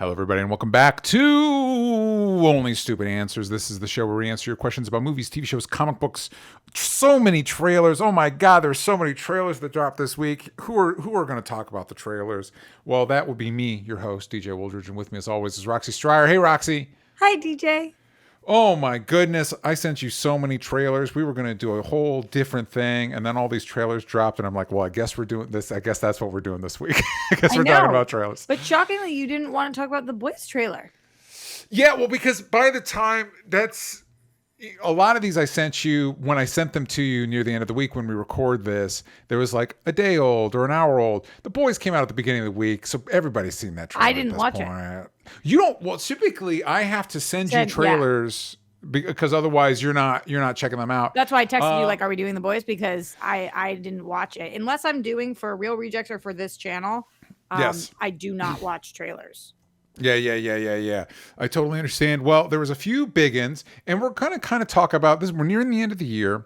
Hello, everybody, and welcome back to Only Stupid Answers. This is the show where we answer your questions about movies, TV shows, comic books. So many trailers. Oh my God, there's so many trailers that dropped this week. Who are going to talk about the trailers? Well, that would be me, your host, DJ Woldridge, and with me, as always, is Roxy Stryer. Hey, Roxy. Hi, DJ. Oh my goodness, I sent you so many trailers. We were going to do a whole different thing, and then all these trailers dropped, and I'm like, well, I guess we're doing this. I guess that's what we're doing this week. I guess we're talking about trailers. But shockingly, you didn't want to talk about the Boys trailer. Yeah, well, because by the time that's... A lot of these I sent you, when I sent them to you near the end of the week when we record this, there was like a day old or an hour old. The Boys came out at the beginning of the week, so everybody's seen that trailer. I didn't watch it. You don't. Well, typically I have to send you trailers because otherwise you're not checking them out. That's why I texted you like, "Are we doing the Boys?" Because I didn't watch it unless I'm doing for Real Rejects or for this channel. Yes, I do not watch trailers. Yeah. I totally understand. Well, there was a few big ones, and we're going to kind of talk about this. We're nearing the end of the year.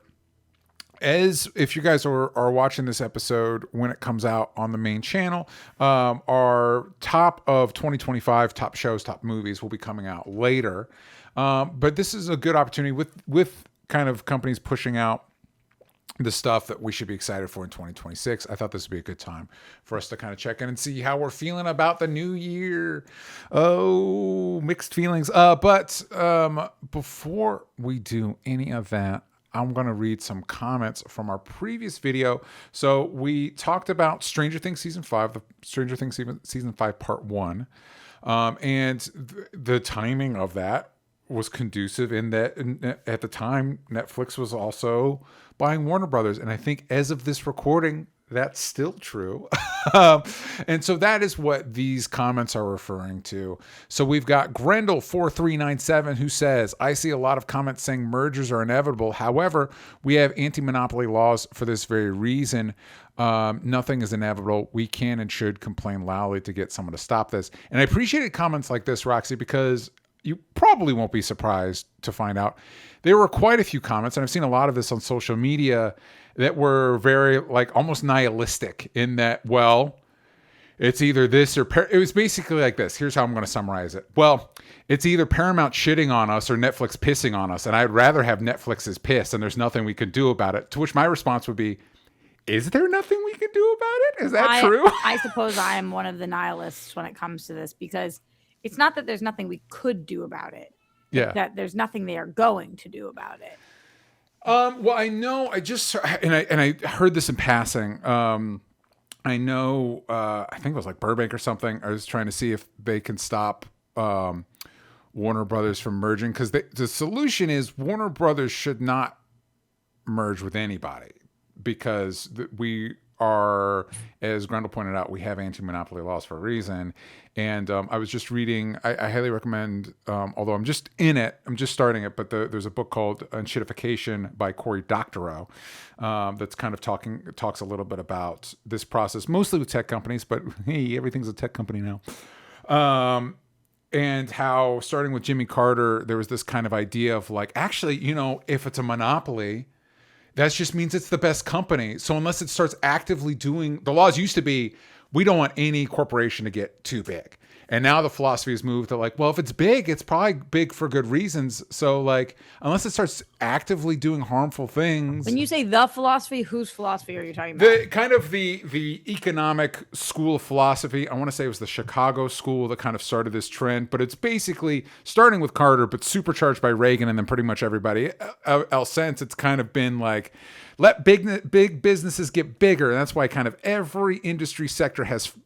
As if you guys are watching this episode when it comes out on the main channel, our top of 2025 top shows, top movies will be coming out later. But this is a good opportunity with kind of companies pushing out the stuff that we should be excited for in 2026. I thought this would be a good time for us to kind of check in and see how we're feeling about the new year. Oh, mixed feelings. But before we do any of that, I'm going to read some comments from our previous video. So we talked about Stranger Things Season 5, the Stranger Things Season 5 Part 1. And the timing of that was conducive in that at the time, Netflix was also buying Warner Brothers. And I think as of this recording, that's still true. And so that is what these comments are referring to. So we've got Grendel4397 who says, I see a lot of comments saying mergers are inevitable. However, we have anti-monopoly laws for this very reason. Nothing is inevitable. We can and should complain loudly to get someone to stop this. And I appreciated comments like this, Roxy, because you probably won't be surprised to find out there were quite a few comments, and I've seen a lot of this on social media, that were very like almost nihilistic in that, well, it's either this or it was basically like this. Here's how I'm going to summarize it. Well, it's either Paramount shitting on us or Netflix pissing on us, and I'd rather have Netflix's piss, and there's nothing we can do about it. To which my response would be, is there nothing we can do about it? Is that true? I suppose I am one of the nihilists when it comes to this, because it's not that there's nothing we could do about it. Yeah. That there's nothing they are going to do about it. Well, I know I just, and I heard this in passing. I know, I think it was like Burbank or something. I was trying to see if they can stop Warner Brothers from merging, because the solution is Warner Brothers should not merge with anybody, because we are, as Grendel pointed out, we have anti-monopoly laws for a reason. And I was just reading, I highly recommend, although I'm just in it, I'm just starting it, but there's a book called Unshittification by Cory Doctorow that's kind of talks a little bit about this process, mostly with tech companies, but hey, everything's a tech company now. And how, starting with Jimmy Carter, there was this kind of idea of like, actually, if it's a monopoly, that just means it's the best company. So unless it starts actively doing, the laws used to be, we don't want any corporation to get too big. And now the philosophy has moved to like, well, if it's big, it's probably big for good reasons. So like, unless it starts actively doing harmful things. When you say the philosophy, whose philosophy are you talking about? The economic school of philosophy. I want to say it was the Chicago school that kind of started this trend, but it's basically starting with Carter, but supercharged by Reagan and then pretty much everybody else since. It's kind of been like, let big businesses get bigger. And that's why kind of every industry sector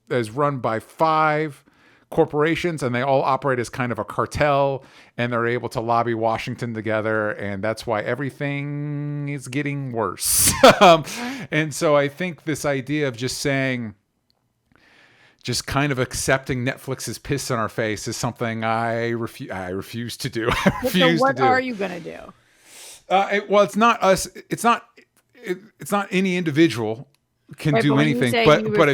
is run by 5 corporations, and they all operate as kind of a cartel, and they're able to lobby Washington together, and that's why everything is getting worse. And so I think this idea of just kind of accepting Netflix's piss in our face is something I refuse to do. So what are you going to do? Well, it's not us. It's not any individual can do anything, but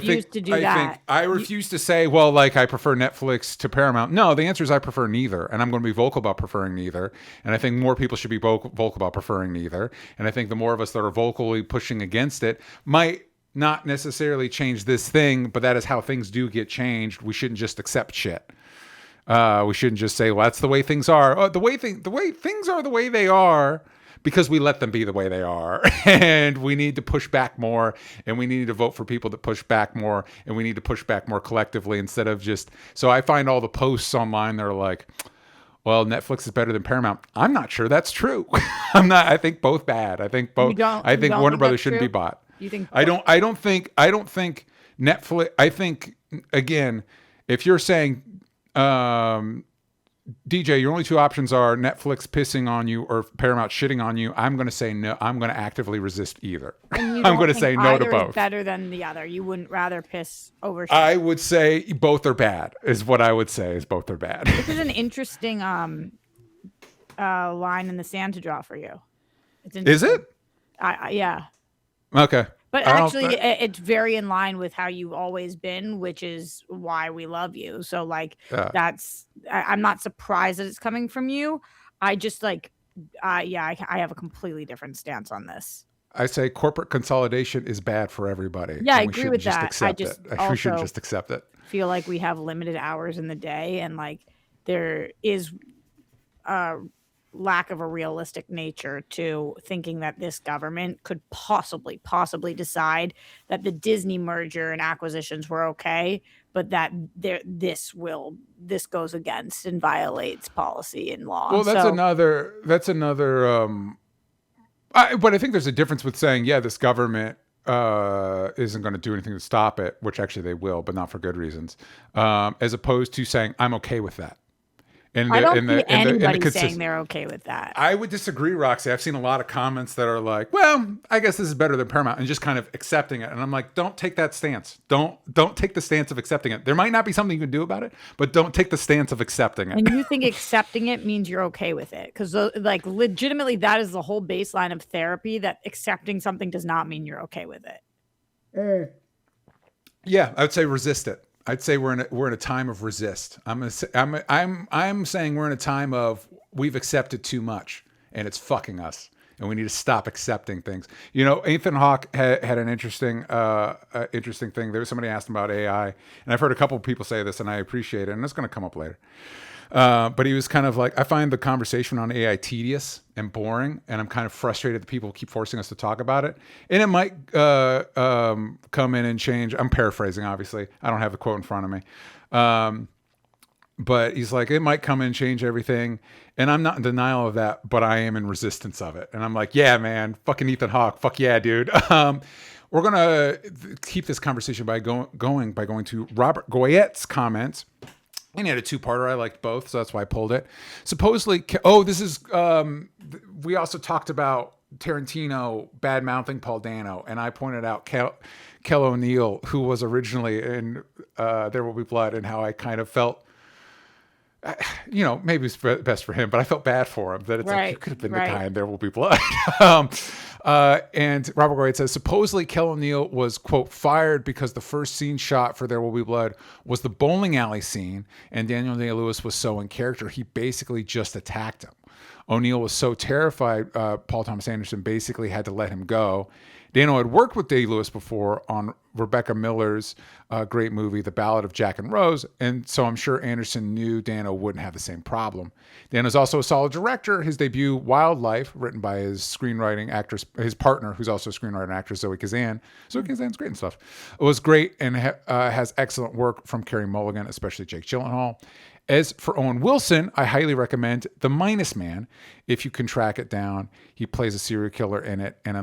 I refuse to say, well, like I prefer Netflix to Paramount. No, the answer is I prefer neither, and I'm going to be vocal about preferring neither. And I think more people should be vocal about preferring neither. And I think the more of us that are vocally pushing against it might not necessarily change this thing, but that is how things do get changed. We shouldn't just accept shit. We shouldn't just say, well, that's the way things are. Oh, the way things are the way they are because we let them be the way they are. And we need to push back more, and we need to vote for people that push back more, and we need to push back more collectively instead of just. So I find all the posts online that are like, well, Netflix is better than Paramount. I'm not sure that's true. I think both bad. I think both. I think Warner Brothers shouldn't be bought. You think? I don't think Netflix. I think, again, if you're saying, DJ, your only two options are Netflix pissing on you or Paramount shitting on you, I'm going to say no. I'm going to actively resist either. I'm going to say no to both. Is better than the other. You wouldn't rather piss over shit. I would say both are bad. Is what I would say. Is both are bad. This is an interesting line in the sand to draw for you. Is it? Yeah. Okay. But actually, it's very in line with how you've always been, which is why we love you. So, like, I'm not surprised that it's coming from you. I just, like, I have a completely different stance on this. I say corporate consolidation is bad for everybody. Yeah, I agree with that. We shouldn't just accept it. Feel like we have limited hours in the day, and, like, there is a lack of a realistic nature to thinking that this government could possibly decide that the Disney merger and acquisitions were okay, but that this goes against and violates policy and law. Well, that's another but I think there's a difference with saying, yeah, this government isn't going to do anything to stop it, which actually they will, but not for good reasons, as opposed to saying I'm okay with that. I don't see anybody saying they're okay with that. I would disagree, Roxy. I've seen a lot of comments that are like, well, I guess this is better than Paramount, and just kind of accepting it. And I'm like, don't take that stance. Don't take the stance of accepting it. There might not be something you can do about it, but don't take the stance of accepting it. And you think accepting it means you're okay with it? Because, like, legitimately, that is the whole baseline of therapy, that accepting something does not mean you're okay with it. Yeah, I would say resist it. I'd say we're in a time of resist. I'm saying we're in a time of we've accepted too much and it's fucking us, and we need to stop accepting things. You know, Ethan Hawke had an interesting thing. There was somebody asked him about AI, and I've heard a couple of people say this, and I appreciate it, and it's going to come up later. But he was kind of like, I find the conversation on AI tedious and boring, and I'm kind of frustrated that people keep forcing us to talk about it. And it might come in and change. I'm paraphrasing, obviously. I don't have the quote in front of me. But he's like, it might come in and change everything. And I'm not in denial of that, but I am in resistance of it. And I'm like, yeah, man, fucking Ethan Hawke. Fuck yeah, dude. We're going to keep this conversation by going to Robert Goyette's comments. And he had a two-parter. I liked both, so that's why I pulled it. Supposedly, this is, we also talked about Tarantino bad-mouthing Paul Dano, and I pointed out Kel O'Neill, who was originally in There Will Be Blood, and how I kind of felt, maybe it's best for him, but I felt bad for him, that it's like, you could have been the guy in There Will Be Blood. And Robert Goyette says, supposedly Kel O'Neill was, quote, fired because the first scene shot for There Will Be Blood was the bowling alley scene, and Daniel Day-Lewis was so in character, he basically just attacked him. O'Neill was so terrified, Paul Thomas Anderson basically had to let him go. Dano had worked with Day-Lewis before on Rebecca Miller's great movie, The Ballad of Jack and Rose, and so I'm sure Anderson knew Dano wouldn't have the same problem. Dano's also a solid director. His debut, Wildlife, written by his screenwriting actress, his partner, who's also a screenwriter and actress, Zoe Kazan. Zoe Kazan's great and stuff. It was great and has excellent work from Carey Mulligan, especially Jake Gyllenhaal. As for Owen Wilson, I highly recommend The Minus Man. If you can track it down, he plays a serial killer in it, and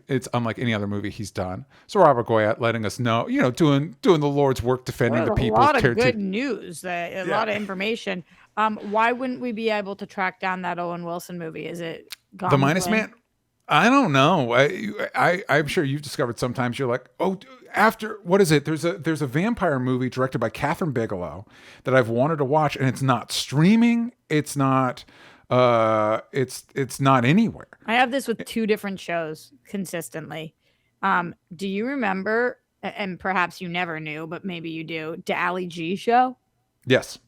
it's unlike any other movie he's done. So Robert Goyette letting us know, doing the Lord's work, defending the people. A lot of good news, a lot of information. Why wouldn't we be able to track down that Owen Wilson movie? Is it gone? The Minus Man? I don't know. I'm sure you've discovered sometimes you're like, oh, after what is it? There's a vampire movie directed by Catherine Bigelow that I've wanted to watch, and it's not streaming. It's not. It's not anywhere. I have this with two different shows consistently. Do you remember? And perhaps you never knew, but maybe you do. The Ali G show. Yes.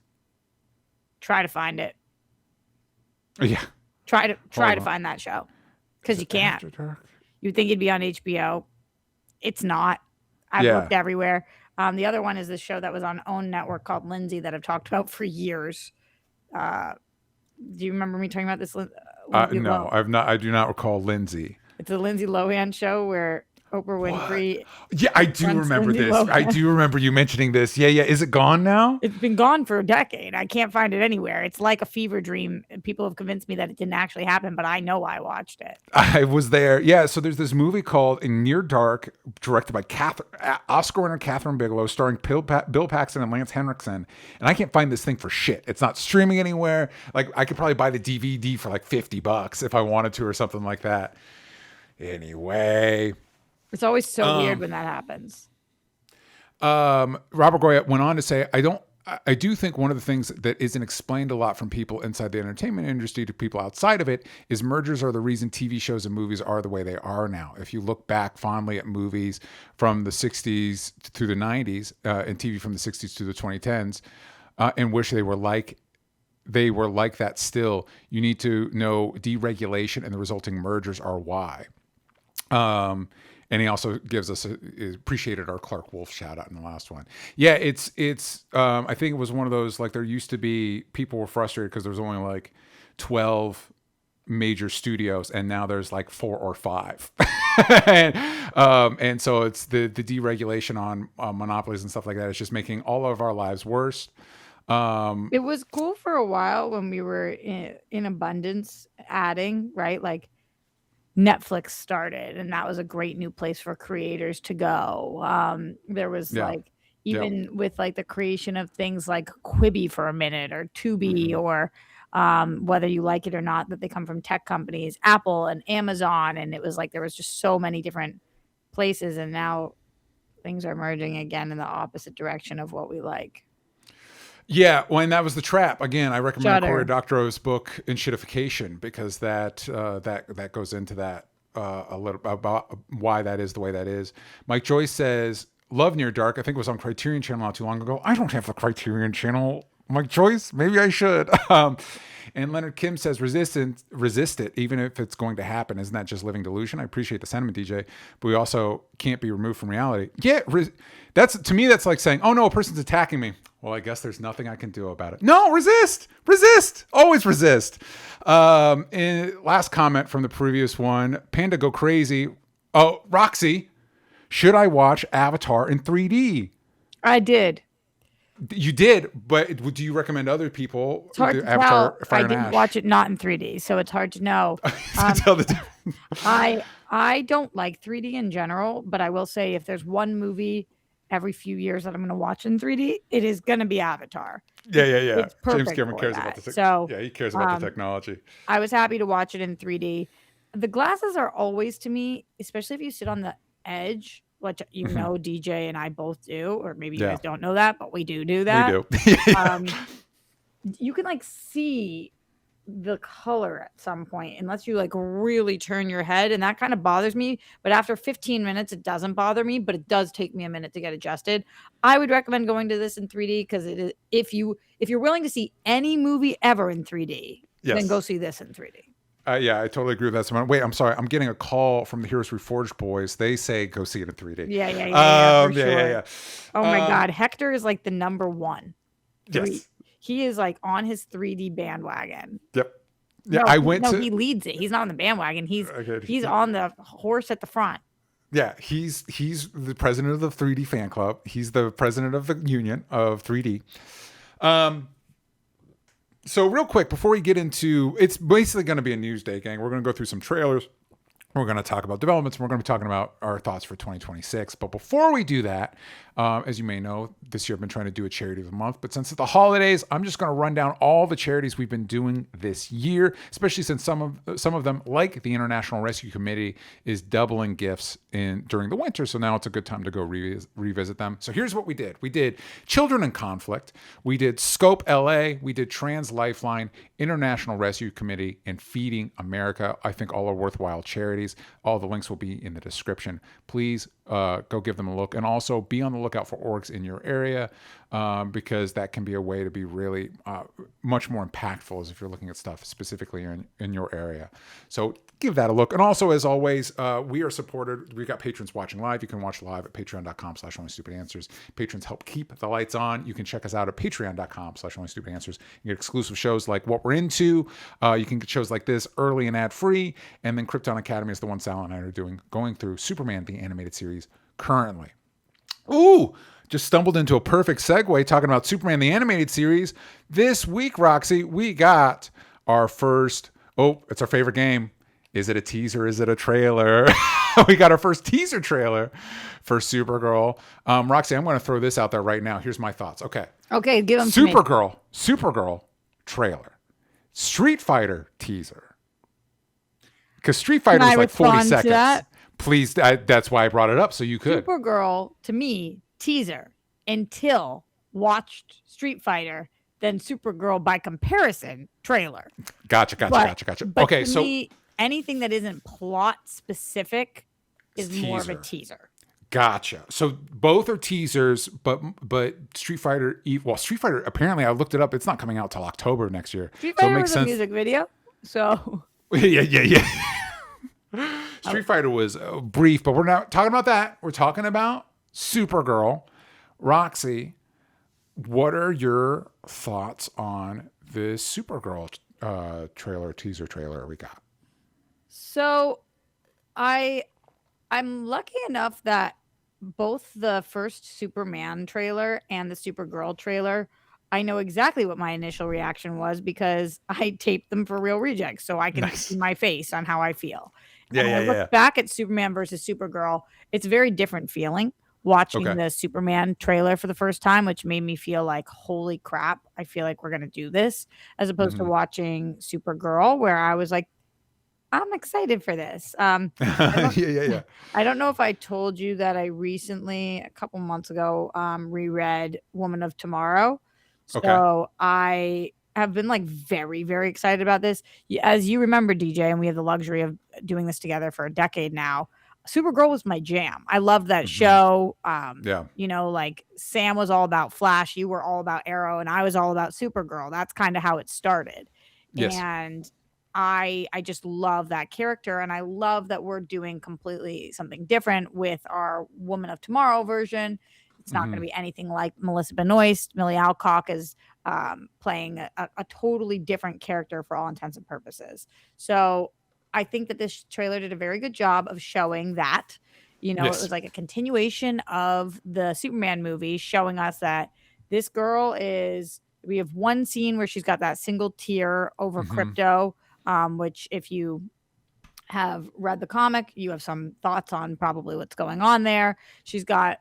Try to find it. Yeah. Try to find that show. Because you can't. You'd think it'd be on HBO. It's not. I've looked everywhere. The other one is this show that was on OWN network called Lindsay that I've talked about for years. Do you remember me talking about this? No, I've not. I do not recall Lindsay. It's a Lindsay Lohan show where Oprah Winfrey. Yeah, I do remember this. I do remember you mentioning this. Yeah. Is it gone now? It's been gone for a decade. I can't find it anywhere. It's like a fever dream. People have convinced me that it didn't actually happen, but I know I watched it. I was there. Yeah. So there's this movie called In Near Dark, directed by Oscar winner Catherine Bigelow, starring Bill Paxton and Lance Henriksen. And I can't find this thing for shit. It's not streaming anywhere. Like I could probably buy the DVD for like $50 if I wanted to or something like that. Anyway. It's always so weird when that happens. Robert Goya went on to say, I do think one of the things that isn't explained a lot from people inside the entertainment industry to people outside of it is mergers are the reason TV shows and movies are the way they are now. If you look back fondly at movies from the 60s to the 90s and TV from the 60s to the 2010s and wish they were like that still, you need to know deregulation and the resulting mergers are why. And he also gives us appreciated our Clark Wolf shout out in the last one. Yeah, it's I think it was one of those, like, there used to be, people were frustrated because there was only like 12 major studios and now there's like 4 or 5. and so it's the deregulation on monopolies and stuff like that. It's just making all of our lives worse. It was cool for a while when we were in abundance adding, right? Like Netflix started, and that was a great new place for creators to go. There was like, even with like the creation of things like Quibi for a minute or Tubi, or whether you like it or not, that they come from tech companies, Apple and Amazon. And it was like, there was just so many different places. And now things are merging again in the opposite direction of what we like. Yeah, well, and that was the trap. Again, I recommend Cory Doctorow's book Enshittification, because that goes into that a little about why that is the way that is. Mike Joyce says, "Love Near Dark. I think it was on Criterion Channel not too long ago. I don't have the Criterion Channel, Mike Joyce. Maybe I should." And Leonard Kim says, resist it, even if it's going to happen. Isn't that just living delusion? I appreciate the sentiment, DJ, but we also can't be removed from reality. Yeah, to me, that's like saying, oh no, a person's attacking me. Well, I guess there's nothing I can do about it. No, resist, always resist. And last comment from the previous one, Panda Go Crazy. Oh, Roxy, should I watch Avatar in 3D? I did. You did, but do you recommend other people? It's hard to tell. I didn't watch it not in 3D, so it's hard to know. I don't like 3D in general, but I will say if there's one movie every few years that I'm going to watch in 3D, it is going to be Avatar. Yeah. It's James Cameron cares about the he cares about the technology. I was happy to watch it in 3D. The glasses are always, to me, especially if you sit on the edge, which DJ and I both do, or maybe you guys don't know that, but we do that. We do. You can like see the color at some point unless you like really turn your head, and that kind of bothers me. But after 15 minutes, it doesn't bother me, but it does take me a minute to get adjusted. I would recommend going to this in 3D because it is, if you're willing to see any movie ever in 3D, then go see this in 3D. Yeah, I totally agree with that. Wait, I'm sorry. I'm getting a call from the Heroes Reforged boys. They say go see it in 3D. Yeah. Oh my God. Hector is like the number one. Yes. He is like on his 3D bandwagon. Yep. Yeah, he leads it. He's not on the bandwagon. He's on the horse at the front. Yeah, he's the president of the 3D fan club. He's the president of the union of 3D. So real quick, before we get into, it's basically going to be a news day, gang. We're going to go through some trailers. We're going to talk about developments. And we're going to be talking about our thoughts for 2026. But before we do that, as you may know, this year I've been trying to do a charity of the month. But since it's the holidays, I'm just going to run down all the charities we've been doing this year, especially since some of them, like the International Rescue Committee, is doubling gifts during the winter. So now it's a good time to go revisit them. So here's what we did. We did Children in Conflict. We did Scope LA. We did Trans Lifeline, International Rescue Committee, and Feeding America. I think all are worthwhile charities. All the links will be in the description. Please go give them a look. And also be on the lookout for orgs in your area, because that can be a way to be really much more impactful as if you're looking at stuff specifically in your area. So give that a look. And also, as always, we are supported. We've got patrons watching live. You can watch live at patreon.com/onlystupidanswers. Patrons help keep the lights on. You can check us out at patreon.com/onlystupidanswers. You get exclusive shows like What We're Into. You can get shows like this early and ad-free. And then Krypton Academy is the one Sal and I are going through Superman, the animated series currently. Ooh, just stumbled into a perfect segue talking about Superman, the animated series. This week, Roxy, we got our first, it's our favorite game. Is it a teaser? Is it a trailer? We got our first teaser trailer for Supergirl. Roxy, I'm going to throw this out there right now. Here's my thoughts. Okay, give them to me. Supergirl trailer. Street Fighter teaser. Because Street Fighter was like 40 seconds. That? Please, that's why I brought it up, so you could. Supergirl, to me, teaser until watched Street Fighter, then Supergirl by comparison, trailer. Gotcha. But okay, to me, anything that isn't plot specific is more of a teaser. Gotcha. So both are teasers, but Street Fighter, apparently I looked it up. It's not coming out till October next year. Street Fighter was a music video, so yeah. Street Fighter was brief, but we're not talking about that. We're talking about Supergirl. Roxy, what are your thoughts on this Supergirl teaser trailer we got? So I'm lucky enough that both the first Superman trailer and the Supergirl trailer, I know exactly what my initial reaction was because I taped them for Real Rejects, so I can see my face on how I feel. And I look back at Superman versus Supergirl, it's a very different feeling watching the Superman trailer for the first time, which made me feel like, holy crap, I feel like we're going to do this, as opposed to watching Supergirl, where I was like, I'm excited for this. I don't know if I told you that I recently, a couple months ago, reread Woman of Tomorrow. So I have been like very, very excited about this. As you remember, DJ, and we have the luxury of doing this together for a decade now, Supergirl was my jam. I loved that show. Like Sam was all about Flash, you were all about Arrow, and I was all about Supergirl. That's kind of how it started. Yes. And I just love that character, and I love that we're doing completely something different with our Woman of Tomorrow version. It's not going to be anything like Melissa Benoist. Milly Alcock is playing a totally different character for all intents and purposes. So I think that this trailer did a very good job of showing that, it was like a continuation of the Superman movie, showing us that this girl we have one scene where she's got that single tear over Crypto, which if you have read the comic, you have some thoughts on probably what's going on there. She's got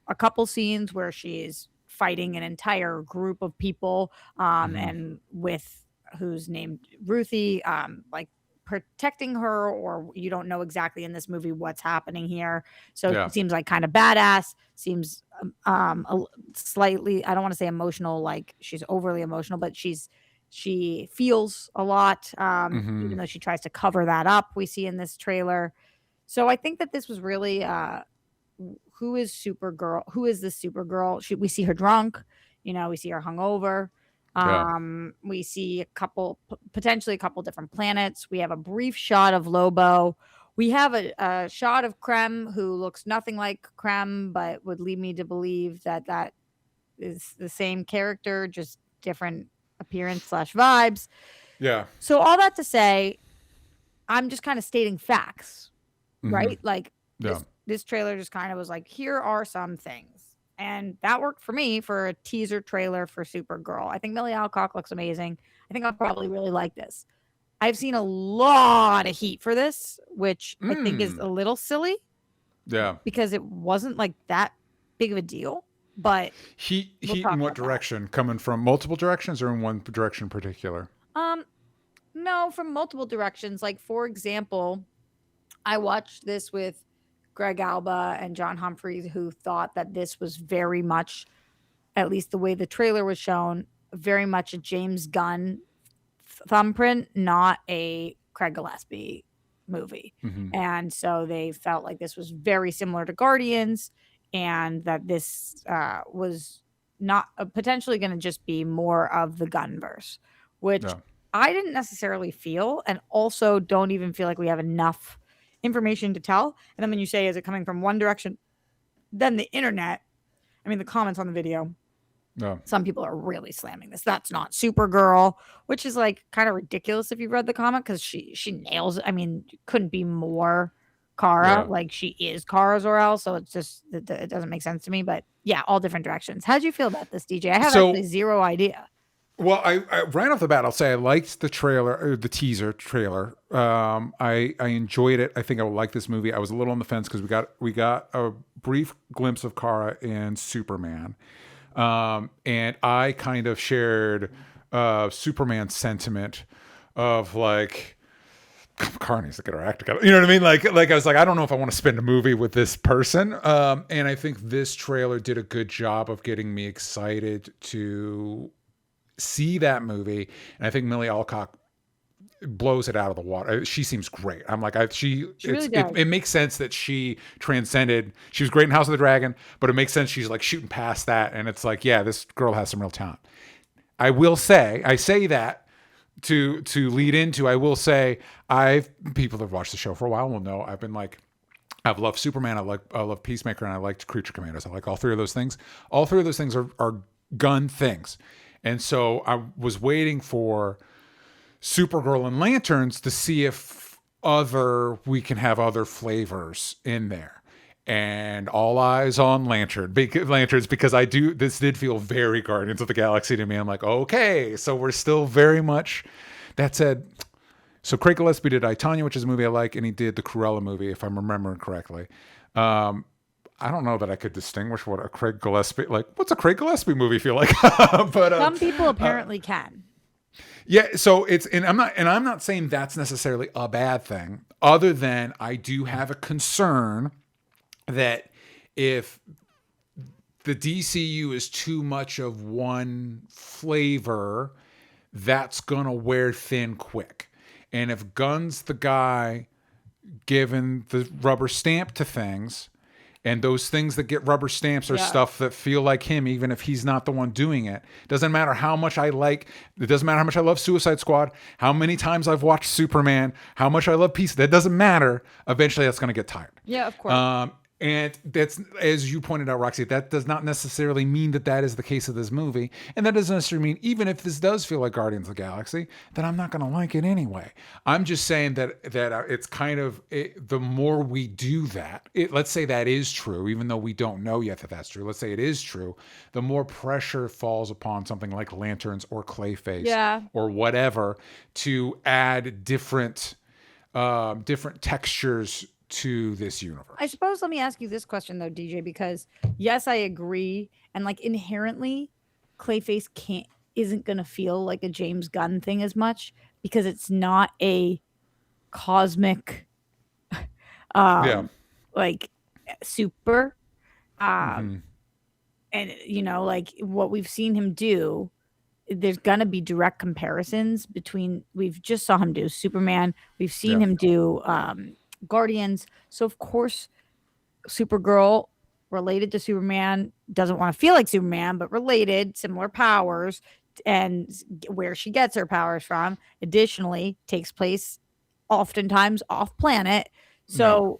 a couple scenes where she's fighting an entire group of people, and with who's named Ruthie, like protecting her, or you don't know exactly in this movie what's happening here. So it seems like kind of badass, seems slightly, I don't want to say emotional, like she's overly emotional, but she feels a lot, even though she tries to cover that up, we see in this trailer. So I think that this was really, who is Supergirl? Who is this Supergirl? We see her drunk, we see her hungover. We see potentially a couple different planets. We have a brief shot of Lobo. We have a shot of Krem, who looks nothing like Krem, but would lead me to believe that is the same character, just different appearance / vibes. Yeah. So all that to say, I'm just kind of stating facts, right? Like this trailer just kind of was like, here are some things. And that worked for me for a teaser trailer for Supergirl. I think Milly Alcock looks amazing. I think I'll probably really like this. I've seen a lot of heat for this, which I think is a little silly. Yeah. Because it wasn't like that big of a deal. But heat in what direction? Coming from multiple directions or in one direction in particular? No, from multiple directions. Like, for example, I watched this with Greg Alba and John Humphreys, who thought that this was very much, at least the way the trailer was shown, very much a James Gunn thumbprint, not a Craig Gillespie movie. Mm-hmm. And so they felt like this was very similar to Guardians, and that this was not potentially going to just be more of the Gunverse, which Yeah. I didn't necessarily feel, and also don't even feel like we have enough information to tell. And then when you say, is it coming from one direction, then the internet, I mean, the comments on the video, Yeah. some people are really slamming this. That's not Supergirl, which is like kind of ridiculous if you've read the comic, because she nails it. I mean, couldn't be more Kara. Yeah. Like, she is Kara Zor-El, so it's just it doesn't make sense to me. But yeah, all different directions. How did you feel about this, DJ? I have actually zero idea. Well, I right off the bat, I'll say I liked the trailer, or the teaser trailer. I enjoyed it. I think I would like this movie. I was a little on the fence because we got a brief glimpse of Kara and Superman, and I kind of shared Superman's sentiment of like, Kara needs to get her act together. You know what I mean? Like I was like, I don't know if I want to spend a movie with this person. And I think this trailer did a good job of getting me excited to see that movie. And I think Milly Alcock blows it out of the water. She seems great. I'm like, it makes sense that she transcended. She was great in House of the Dragon, but it makes sense she's like shooting past that. And it's like, yeah, this girl has some real talent. I say that to lead into, I will say, people that have watched the show for a while will know I've been like, I've loved Superman, I love Peacemaker, and I liked Creature Commandos. I like all three of those things. All three of those things are Gunn things. And so I was waiting for Supergirl and Lanterns to see if we can have other flavors in there. And all eyes on Lanterns, because this did feel very Guardians of the Galaxy to me. I'm like, okay, so we're still very much. That said, so Craig Gillespie did I, Tonya, which is a movie I like, and he did the Cruella movie, if I'm remembering correctly. I don't know that I could distinguish what a Craig Gillespie, like, what's a Craig Gillespie movie feel like? But some people apparently can. Yeah, so I'm not saying that's necessarily a bad thing, other than I do have a concern that if the DCU is too much of one flavor, that's gonna wear thin quick. And if Gunn's the guy giving the rubber stamp to things, and those things that get rubber stamps are stuff that feel like him, even if he's not the one doing it. Doesn't matter how much I love Suicide Squad, how many times I've watched Superman, how much I love Peace. That doesn't matter. Eventually that's going to get tired. Yeah, of course. And that's, as you pointed out, Roxy, that does not necessarily mean that is the case of this movie. And that doesn't necessarily mean, even if this does feel like Guardians of the Galaxy, that I'm not going to like it anyway. I'm just saying that it's kind of, the more we do that, let's say that is true, even though we don't know yet that that's true. Let's say it is true. The more pressure falls upon something like Lanterns or Clayface or whatever to add different textures to this universe. I suppose, let me ask you this question though, DJ, because yes, I agree, and like inherently Clayface isn't going to feel like a James Gunn thing as much, because it's not a cosmic like super and you know, like what we've seen him do, there's gonna be direct comparisons between, we've just saw him do Superman, we've seen him do Guardians. So of course Supergirl, related to Superman, doesn't want to feel like Superman, but related, similar powers, and where she gets her powers from additionally takes place oftentimes off planet. So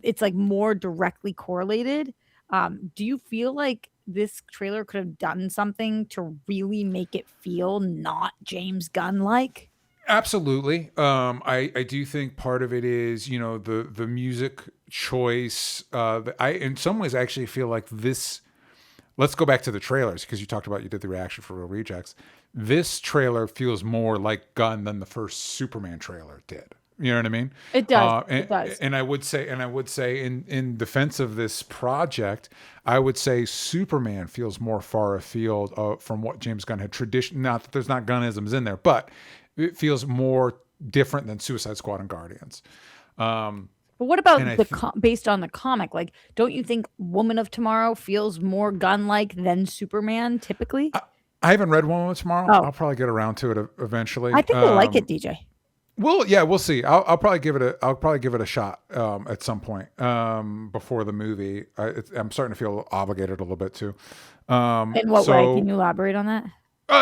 it's like more directly correlated. Do you feel like this trailer could have done something to really make it feel not James Gunn like? Absolutely. I do think part of it is, you know, the music choice. I in some ways actually feel like this. Let's go back to the trailers, because you talked about, you did the reaction for Real Rejects. This trailer feels more like Gunn than the first Superman trailer did. You know what I mean? It does. It does. And I would say in defense of this project, I would say Superman feels more far afield from what James Gunn had tradition. Not that there's not Gunnisms in there, but it feels more different than Suicide Squad and Guardians. But what about based on the comic? Like, don't you think Woman of Tomorrow feels more Gunn-like than Superman typically? I haven't read Woman of Tomorrow. Oh. I'll probably get around to it eventually. I think you'll like it, DJ. Well, yeah, we'll see. I'll probably give it a shot at some point before the movie. I'm starting to feel obligated a little bit too. In what way? Can So you elaborate on that?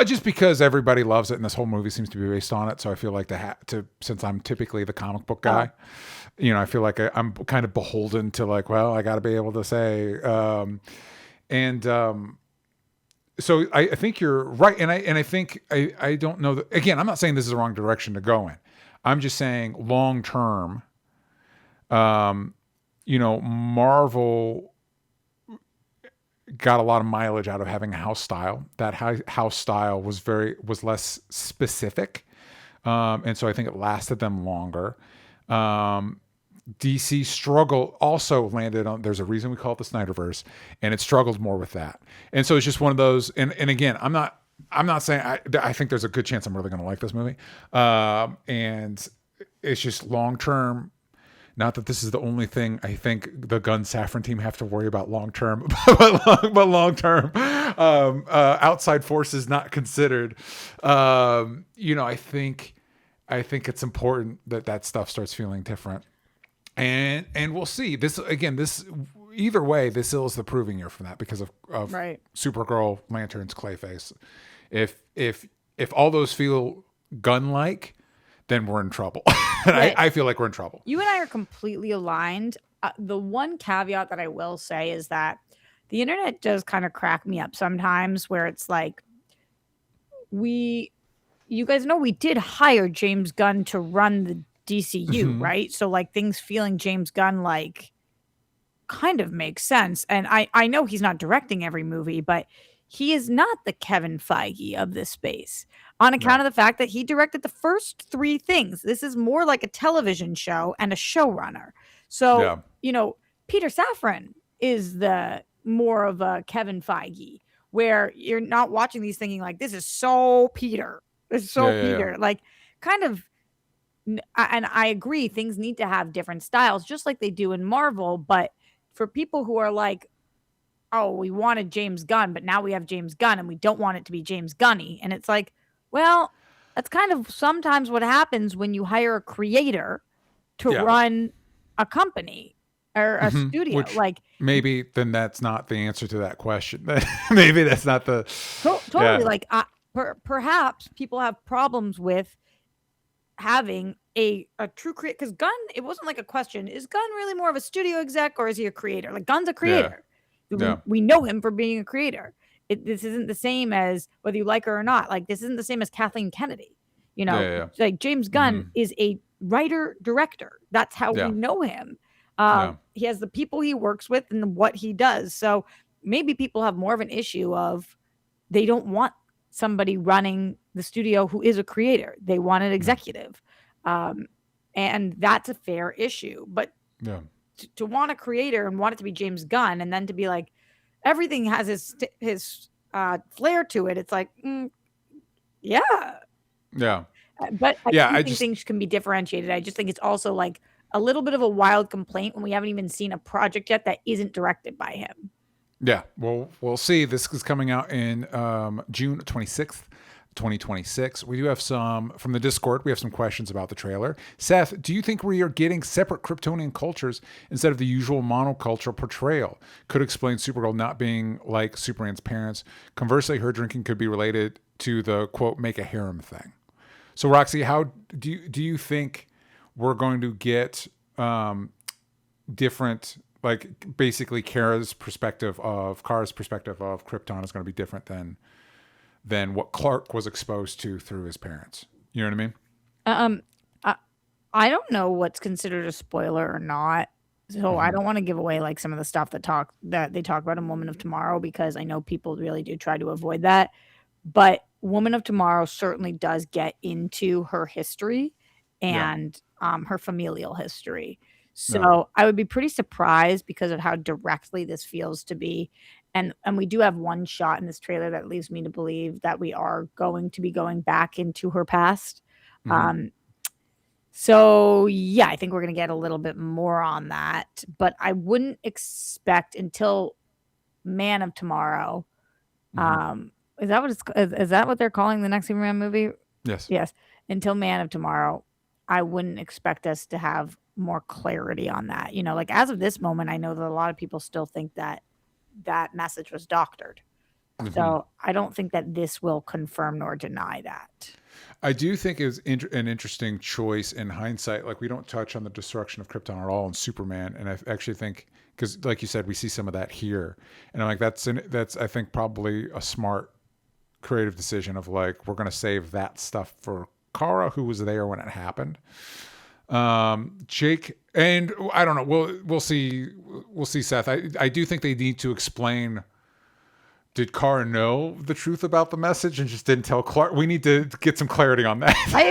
just because everybody loves it and this whole movie seems to be based on it, so I feel like to since I'm typically the comic book guy, I feel like I'm kind of beholden to like, well, I got to be able to say, and so I think you're right, and I think I don't know that, again, I'm not saying this is the wrong direction to go in. I'm just saying long term, Marvel got a lot of mileage out of having a house style. That house style was less specific, and so I think it lasted them longer. DC struggle also landed on. There's a reason we call it the Snyderverse, and it struggled more with that. And so it's just one of those. And again, I'm not saying I think there's a good chance I'm really going to like this movie, and it's just long term. Not that this is the only thing I think the Gunn Safran team have to worry about long term, but long term, outside forces not considered. I think it's important that stuff starts feeling different, and we'll see. This again, this either way, this is the proving year for that because of Right. Supergirl, Lanterns, Clayface. If all those feel Gunn like, then we're in trouble. And Right. I feel like we're in trouble. You and I are completely aligned. The one caveat that I will say is that the internet does kind of crack me up sometimes where it's like, you guys know we did hire James Gunn to run the DCU, right? So like things feeling James Gunn like kind of makes sense. And I know he's not directing every movie, but he is not the Kevin Feige of this space on account of the fact that he directed the first 3 things. This is more like a television show and a showrunner. So, Peter Safran is the more of a Kevin Feige, where you're not watching these thinking like, this is so Peter. This is so Peter. Like, kind of, and I agree, things need to have different styles, just like they do in Marvel. But for people who are like, oh, we wanted James Gunn, but now we have James Gunn and we don't want it to be James Gunny. And it's like, well, that's kind of sometimes what happens when you hire a creator to run a company or a studio. Which like maybe then that's not the answer to that question. Maybe that's not the totally like perhaps people have problems with having a true creator, because Gunn, it wasn't like a question, is Gunn really more of a studio exec or is he a creator? Like, Gunn's a creator. We know him for being a creator. This isn't the same as whether you like her or not. Like, this isn't the same as Kathleen Kennedy. Like James Gunn is a writer director. That's how we know him. He has the people he works with and what he does. So maybe people have more of an issue of they don't want somebody running the studio who is a creator. They want an executive. And that's a fair issue. But to want a creator and want it to be James Gunn and then to be like, everything has his flair to it. It's like, yeah. But I think things can be differentiated. I just think it's also like a little bit of a wild complaint when we haven't even seen a project yet that isn't directed by him. Yeah, well, we'll see. This is coming out in June 26th, 2026. We do have some, from the Discord, we have some questions about the trailer. Seth, do you think we are getting separate Kryptonian cultures instead of the usual monocultural portrayal? Could explain Supergirl not being like Superman's parents. Conversely, her drinking could be related to the, quote, make a harem thing. So, Roxy, how do you think we're going to get different... Like, basically, Kara's perspective of Krypton is going to be different than what Clark was exposed to through his parents. You know what I mean? I don't know what's considered a spoiler or not, so I don't want to give away like some of the stuff that they talk about in Woman of Tomorrow, because I know people really do try to avoid that. But Woman of Tomorrow certainly does get into her history and her familial history. So I would be pretty surprised because of how directly this feels to be. And we do have one shot in this trailer that leads me to believe that we are going to be going back into her past. So yeah, I think we're going to get a little bit more on that, but I wouldn't expect until Man of Tomorrow. Is that what they're calling the next Superman movie? Yes. Yes. Until Man of Tomorrow, I wouldn't expect us to have more clarity on that. You know, like as of this moment, I know that a lot of people still think that that message was doctored. Mhm. So I don't think that this will confirm nor deny that. I do think it was an interesting choice in hindsight. Like we don't touch on the destruction of Krypton at all in Superman, and I actually think because, like you said, we see some of that here, and I'm like, that's I think probably a smart creative decision of like we're going to save that stuff for Kara, who was there when it happened. Jake, and I don't know. We'll see. We'll see, Seth. I do think they need to explain. Did Kara know the truth about the message and just didn't tell Clark? We need to get some clarity on that. I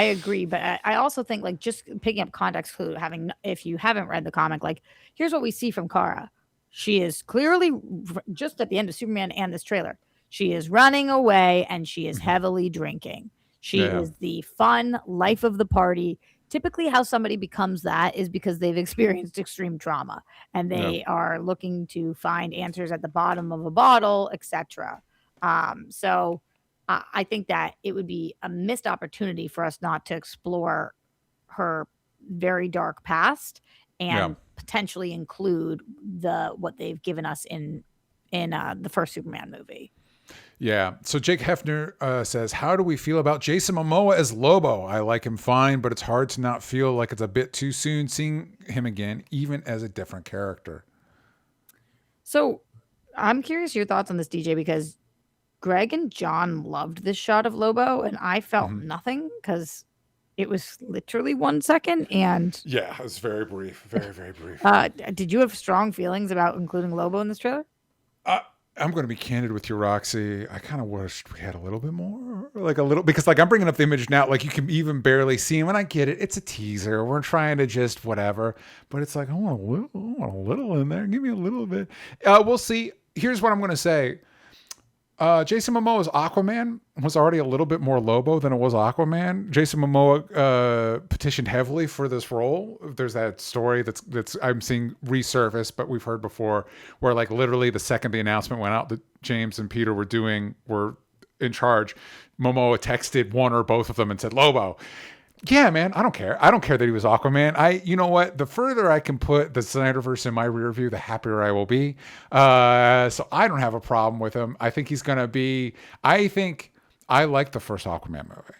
agree, but I also think like just picking up context clue, having if you haven't read the comic, like here's what we see from Kara. She is clearly just at the end of Superman and this trailer. She is running away and she is heavily drinking. She Yeah. is the fun life of the party. Typically, how somebody becomes that is because they've experienced extreme trauma and they are looking to find answers at the bottom of a bottle, etc. So I think that it would be a missed opportunity for us not to explore her very dark past Yeah. and potentially include what they've given us in the first Superman movie. Yeah. So Jake Hefner says, how do we feel about Jason Momoa as Lobo? I like him fine, but it's hard to not feel like it's a bit too soon seeing him again, even as a different character. So I'm curious your thoughts on this, DJ, because Greg and John loved this shot of Lobo, and I felt nothing because it was literally 1 second. And Yeah, it was very brief, very, very brief. did you have strong feelings about including Lobo in this trailer? I'm going to be candid with you, Roxy. I kind of wished we had a little bit more, like a little, because like I'm bringing up the image now, like you can even barely see him, and I get it. It's a teaser. We're trying to just whatever, but it's like I want a little in there. Give me a little bit. We'll see. Here's what I'm going to say. Jason Momoa's Aquaman was already a little bit more Lobo than it was Aquaman. Jason Momoa petitioned heavily for this role. There's that story that's I'm seeing resurface, but we've heard before, where like literally the second the announcement went out that James and Peter were in charge, Momoa texted one or both of them and said Lobo. Yeah, man, I don't care. I don't care that he was Aquaman. You know what? The further I can put the Snyderverse in my rear view, the happier I will be. So I don't have a problem with him. I think he's going to be, I think I like the first Aquaman movie.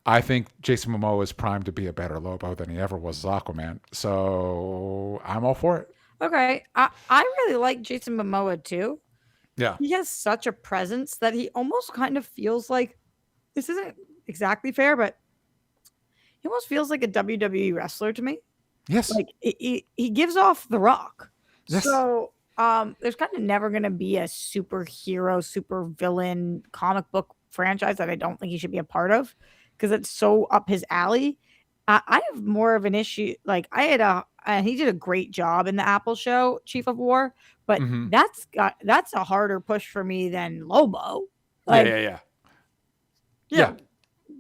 I think Jason Momoa is primed to be a better Lobo than he ever was as Aquaman. So I'm all for it. Okay. I really like Jason Momoa too. Yeah. He has such a presence that he almost kind of feels like, this isn't exactly fair, but he almost feels like a WWE wrestler to me. Yes. Like he gives off The Rock. Yes. So there's kind of never going to be a superhero, super villain comic book franchise that I don't think he should be a part of because it's so up his alley. I have more of an issue. Like he did a great job in the Apple show, Chief of War, but that's a harder push for me than Lobo. Like, yeah.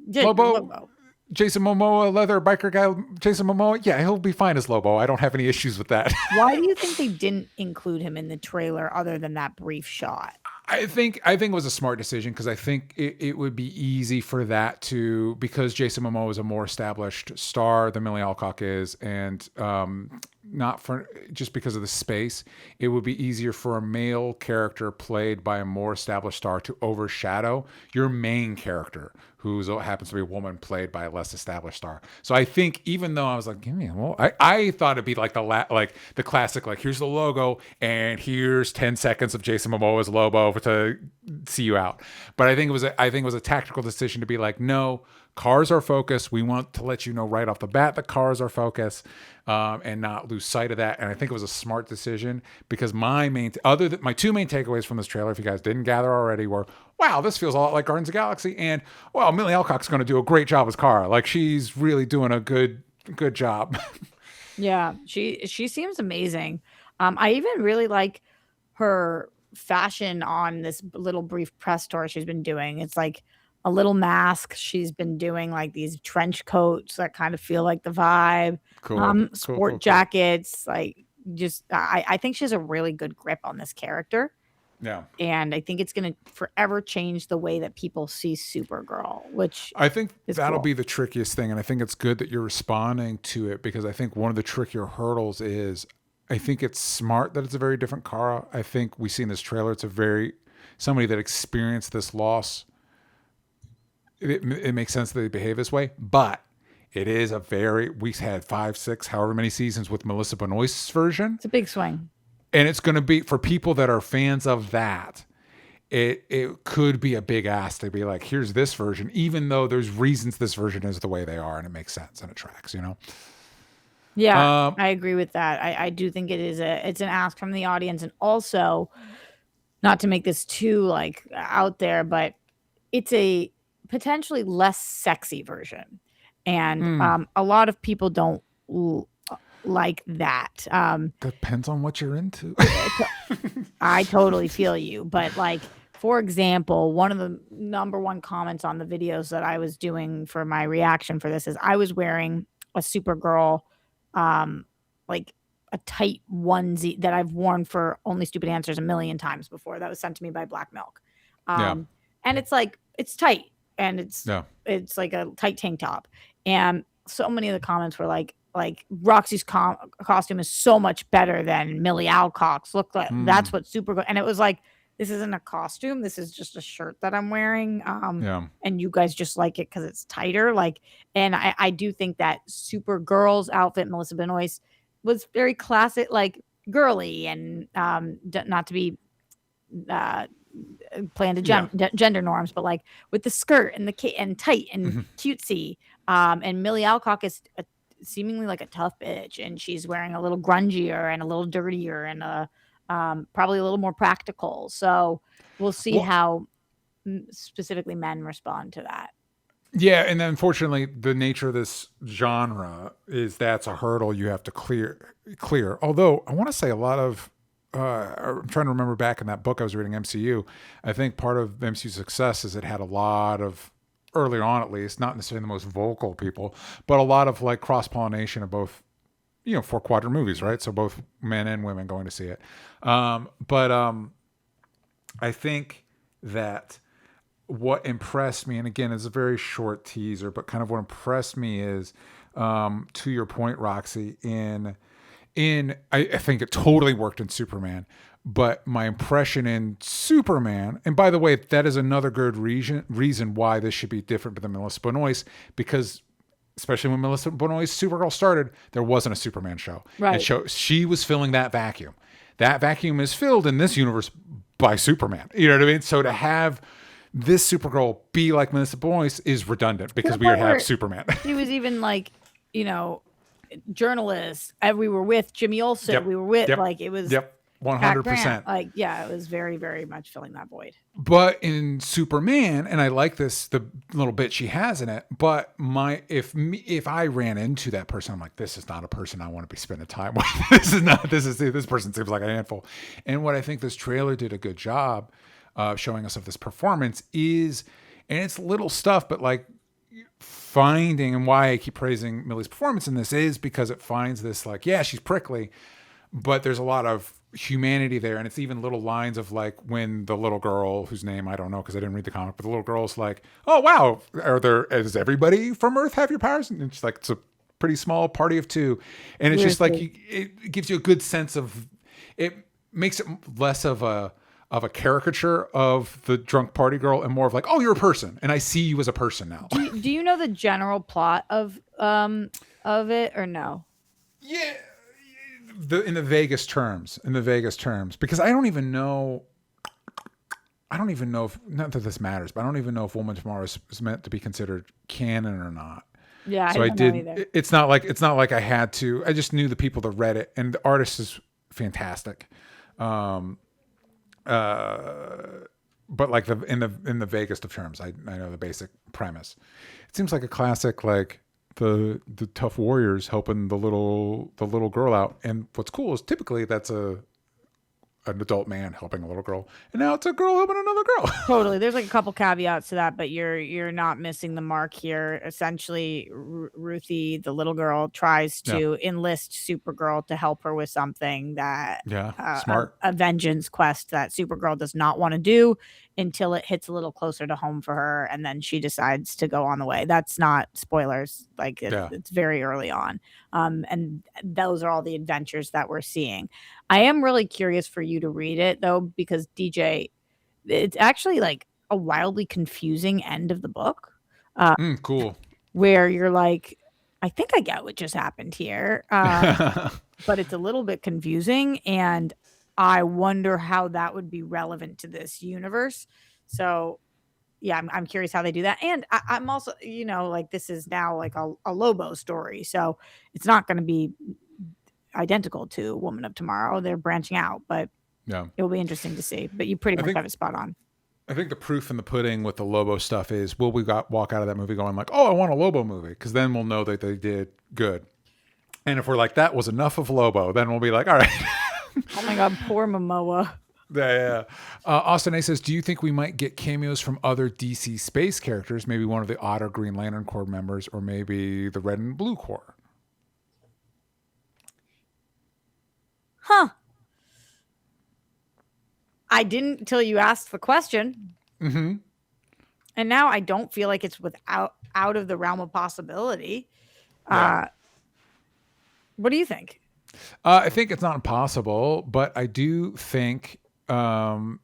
Lobo. Jason Momoa, leather biker guy, Jason Momoa. Yeah, he'll be fine as Lobo. I don't have any issues with that. Why do you think they didn't include him in the trailer other than that brief shot? I think it was a smart decision because I think it would be easy for that to, because Jason Momoa is a more established star than Milly Alcock is, and not for just because of the space, it would be easier for a male character played by a more established star to overshadow your main character, who happens to be a woman played by a less established star. So I think even though I was like, I thought it'd be like the classic, like here's the logo and here's 10 seconds of Jason Momoa's Lobo to see you out. But I think it was a tactical decision to be like, no, cars are focus. We want to let you know right off the bat that cars are focus, and not lose sight of that. And I think it was a smart decision because my two main takeaways from this trailer, if you guys didn't gather already, were, wow, this feels a lot like Guardians of the Galaxy, and well, Milly Alcock's going to do a great job as Kara. Like she's really doing a good job. Yeah, she seems amazing. I even really like her fashion on this little brief press tour she's been doing. It's like a little mask. She's been doing like these trench coats that kind of feel like the vibe. Sport jackets. Like just, I think she has a really good grip on this character. Yeah. And I think it's going to forever change the way that people see Supergirl, which I think that'll cool. be the trickiest thing. And I think it's good that you're responding to it, because I think one of the trickier hurdles is, I think it's smart that it's a very different Kara. I think we see in this trailer, it's somebody that experienced this loss. It makes sense that they behave this way, but it is we've had 5, 6, however many seasons with Melissa Benoist's version. It's a big swing. And it's going to be, for people that are fans of that, it could be a big ask to be like, here's this version, even though there's reasons this version is the way they are, and it makes sense and it tracks, Yeah, I agree with that. I do think it's an ask from the audience, and also, not to make this too like out there, but it's a potentially less sexy version, and a lot of people don't like that. Depends on what you're into. I totally feel you, but like, for example, one of the number one comments on the videos that I was doing for my reaction for this is I was wearing a Supergirl, like a tight onesie that I've worn for Only Stupid Answers a million times before. That was sent to me by Black Milk. And it's like, it's tight, and it's like a tight tank top. And so many of the comments were like Roxy's costume is so much better than Milly Alcock's. Look, like that's what Supergirl. And it was like, this isn't a costume. This is just a shirt that I'm wearing. And you guys just like it because it's tighter. Like, and I do think that Supergirl's outfit, Melissa Benoist, was very classic, like girly, and not to be playing to gender norms, but like with the skirt and and tight and cutesy. And Milly Alcock is seemingly like a tough bitch, and she's wearing a little grungier and a little dirtier and probably a little more practical. So we'll see how specifically men respond to that. Yeah, and then unfortunately, the nature of this genre is that's a hurdle you have to clear. Although I want to say a lot of, I'm trying to remember back in that book I was reading, MCU, I think part of MCU's success is it had a lot of, earlier on at least, not necessarily the most vocal people, but a lot of like cross-pollination of both, 4-quadrant movies, right? So both men and women going to see it. But I think that what impressed me, and again, it's a very short teaser, but kind of what impressed me is, to your point, Roxy, I think it totally worked in Superman, but my impression in Superman, and by the way, that is another good reason why this should be different than Melissa Benoist, because especially when Melissa Benoist's Supergirl started, there wasn't a Superman show. Right. And she was filling that vacuum. That vacuum is filled in this universe by Superman. You know what I mean? So to have this Supergirl be like Melissa Benoist is redundant, because we already have Superman. He was even like, journalists. We were with Jimmy Olsen. Yep. We were with Yep. it was 100%. Like, yeah, it was very, very much filling that void. But in Superman, and I like the little bit she has in it, but if I ran into that person, I'm like, this is not a person I want to be spending time with. This person seems like a handful. And what I think this trailer did a good job showing us of this performance is, and it's little stuff, but like finding, and why I keep praising Milly's performance in this is because it finds this, like, yeah, she's prickly, but there's a lot of humanity there. And it's even little lines of like when the little girl, whose name I don't know because I didn't read the comic, but the little girl's like, oh wow, does everybody from Earth have your powers? And it's like, it's a pretty small party of two. And it's just like, it gives you a good sense of, it makes it less of a caricature of the drunk party girl and more of like, oh, you're a person and I see you as a person now. Do you know the general plot of it or no? Yeah. In the vaguest terms, because I don't even know if, not that this matters, but I don't even know if Woman Tomorrow is meant to be considered canon or not. Yeah, so I don't know either. It's not like I had to. I just knew the people that read it, and the artist is fantastic. But like in the vaguest of terms, I know the basic premise. It seems like a classic, like the tough warriors helping the little girl out. And what's cool is typically that's a an adult man helping a little girl, and now it's a girl helping another girl. Totally. There's like a couple caveats to that, but you're not missing the mark here. Essentially, Ruthie, the little girl, tries to enlist Supergirl to help her with something that Smart. a vengeance quest that Supergirl does not want to do until it hits a little closer to home for her, and then she decides to go on the way. That's not spoilers. Like it's very early on. And those are all the adventures that we're seeing. I am really curious for you to read it though, because DJ, it's actually like a wildly confusing end of the book. Cool. Where you're like, I think I get what just happened here. But it's a little bit confusing, and I wonder how that would be relevant to this universe. So yeah, I'm curious how they do that. And I'm also, like this is now like a Lobo story. So it's not going to be identical to Woman of Tomorrow. They're branching out, but it will be interesting to see. But you pretty much have it spot on. I think the proof in the pudding with the Lobo stuff is, will we walk out of that movie going like, oh, I want a Lobo movie? Because then we'll know that they did good. And if we're like, that was enough of Lobo, then we'll be like, all right. Oh my God, poor Mamoa. Yeah. Austin A says, do you think we might get cameos from other DC space characters? Maybe one of the odder Green Lantern Corps members, or maybe the Red and Blue Corps? Huh. I didn't until you asked the question. Mm-hmm. And now I don't feel like it's out of the realm of possibility. Yeah. What do you think? I think it's not impossible, but I do think I'm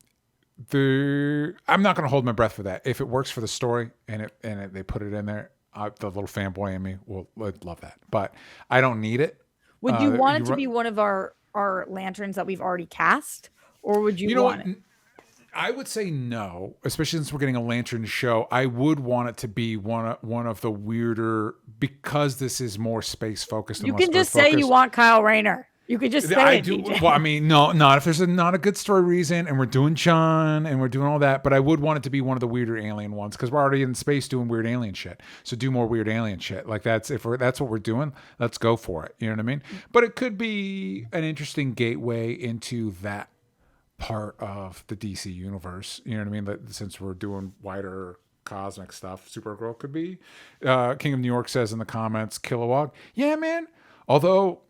not going to hold my breath for that. If it works for the story and they put it in there, the little fanboy in me would love that. But I don't need it. Would you want it to be one of our lanterns that we've already cast? Or would you want it? I would say no, especially since we're getting a Lantern show. I would want it to be one of the weirder, because this is more space focused. You can just say you want Kyle Rayner. You could just say I it, do. DJ. Well, I mean, no, not if there's not a good story reason, and we're doing John and we're doing all that. But I would want it to be one of the weirder alien ones, because we're already in space doing weird alien shit. So do more weird alien shit. Like that's what we're doing. Let's go for it. You know what I mean? But it could be an interesting gateway into that part of the DC universe. You know what I mean? That since we're doing wider cosmic stuff, Supergirl could be. King of New York says in the comments, Kilowog. Yeah, man. Although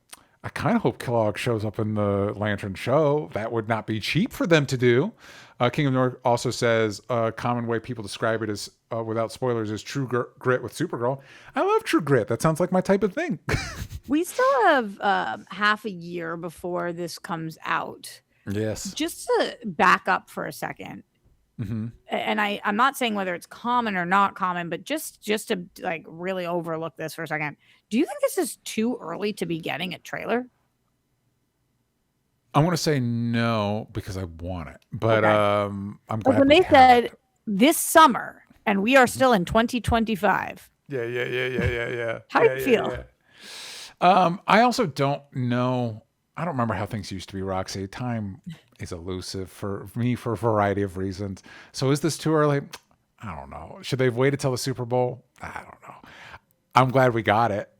I kind of hope Kilowog shows up in the Lantern show. That would not be cheap for them to do. King of New York also says a common way people describe it is, without spoilers, is True Grit with Supergirl. I love True Grit. That sounds like my type of thing. We still have half a year before this comes out. Yes. Just to back up for a second, and I'm not saying whether it's common or not common, but just to like really overlook this for a second. Do you think this is too early to be getting a trailer? I want to say no, because I want it, but I'm glad when they said this summer, and we are still in 2025. Yeah. How do you feel? Yeah. I also don't know. I don't remember how things used to be, Roxy. Time is elusive for me for a variety of reasons. So is this too early? I don't know. Should they have waited till the Super Bowl? I don't know. I'm glad we got it.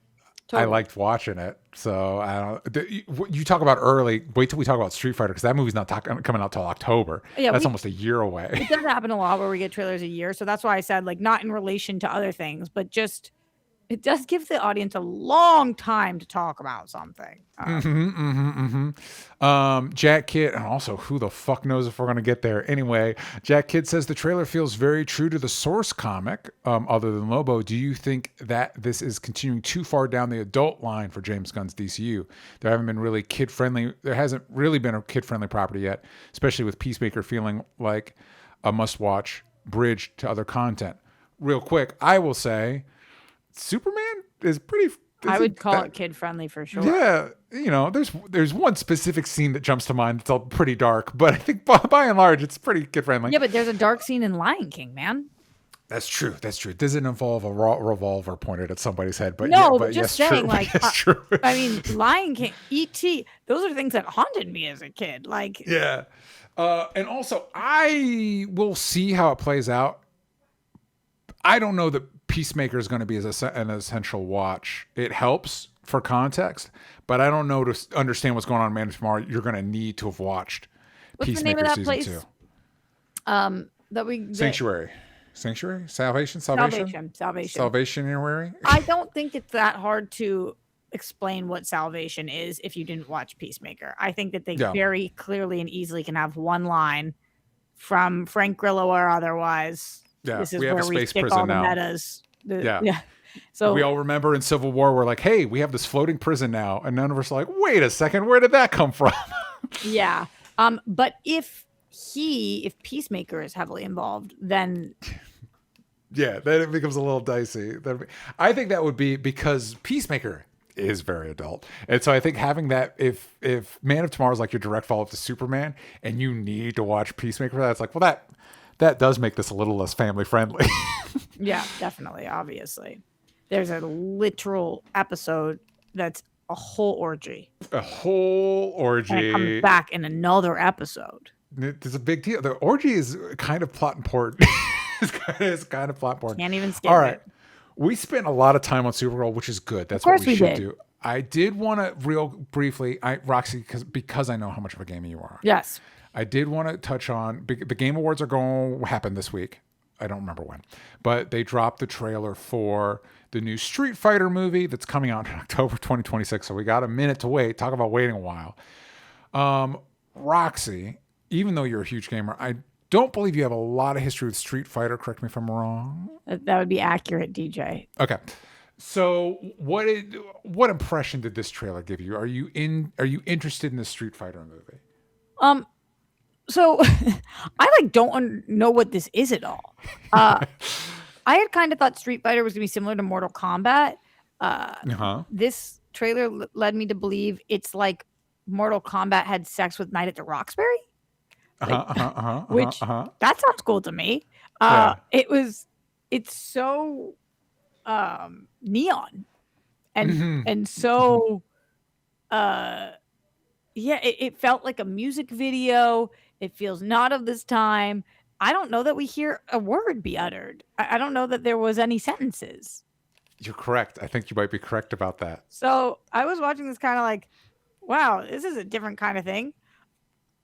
Totally. I liked watching it. So I don't. You talk about early. Wait till we talk about Street Fighter, because that movie's not coming out till October. Yeah, that's almost a year away. It does happen a lot where we get trailers a year. So that's why I said, like, not in relation to other things, but just it does give the audience a long time to talk about something. Jack Kidd, and also who the fuck knows if we're going to get there. Anyway, Jack Kidd says the trailer feels very true to the source comic, other than Lobo. Do you think that this is continuing too far down the adult line for James Gunn's DCU? There hasn't really been a kid-friendly property yet, especially with Peacemaker feeling like a must-watch bridge to other content. Real quick, I will say Superman is pretty. I would call it kid friendly for sure. Yeah, there's one specific scene that jumps to mind that's all pretty dark, but I think by and large it's pretty kid friendly. Yeah, but there's a dark scene in Lion King, man. That's true. Does it involve a revolver pointed at somebody's head? But no, yeah, but just yes, saying, true. like, Yes, true. I mean, Lion King, E.T., those are things that haunted me as a kid. Like, yeah, and also I will see how it plays out. I don't know that Peacemaker is going to be an essential watch. It helps for context, but I don't know to understand what's going on in Man of Tomorrow. You're going to need to have watched What's the name of Peacemaker that season place? 2. Sanctuary. Salvation. Salvationary. I don't think it's that hard to explain what salvation is if you didn't watch Peacemaker. I think that they very clearly and easily can have one line from Frank Grillo or otherwise. Yeah, this is we have where a we space stick prison all the now. metas. Yeah. So we all remember in Civil War, we're like, hey, we have this floating prison now. And none of us are like, wait a second, where did that come from? Yeah. But if Peacemaker is heavily involved, then yeah, then it becomes a little dicey. I think that would be because Peacemaker is very adult. And so I think having that, if Man of Tomorrow is like your direct follow-up to Superman and you need to watch Peacemaker, that's like, well, that does make this a little less family friendly. Yeah, definitely. Obviously. There's a literal episode that's a whole orgy. A whole orgy. And it comes back in another episode. It's a big deal. The orgy is kind of plot important. it's kind of plot important. Can't even skip All right. it. We spent a lot of time on Supergirl, which is good. That's what we should do. I did want to real briefly, Roxy, because I know how much of a gamer you are. Yes. I did want to touch on the Game Awards are going to happen this week. I don't remember when, but they dropped the trailer for the new Street Fighter movie that's coming out in October 2026. So we got a minute to wait. Talk about waiting a while. Roxy, even though you're a huge gamer, I don't believe you have a lot of history with Street Fighter. Correct me if I'm wrong. That would be accurate, DJ. Okay. So what impression did this trailer give you? Are you interested in the Street Fighter movie? So I don't know what this is at all. I had kind of thought Street Fighter was going to be similar to Mortal Kombat. This trailer led me to believe it's like Mortal Kombat had sex with Night at the Roxbury. Which that sounds cool to me. It's so neon and so it felt like a music video. It feels not of this time. I don't know that we hear a word be uttered. I don't know that there was any sentences. You're correct. I think you might be correct about that. So I was watching this kind of like, wow, this is a different kind of thing.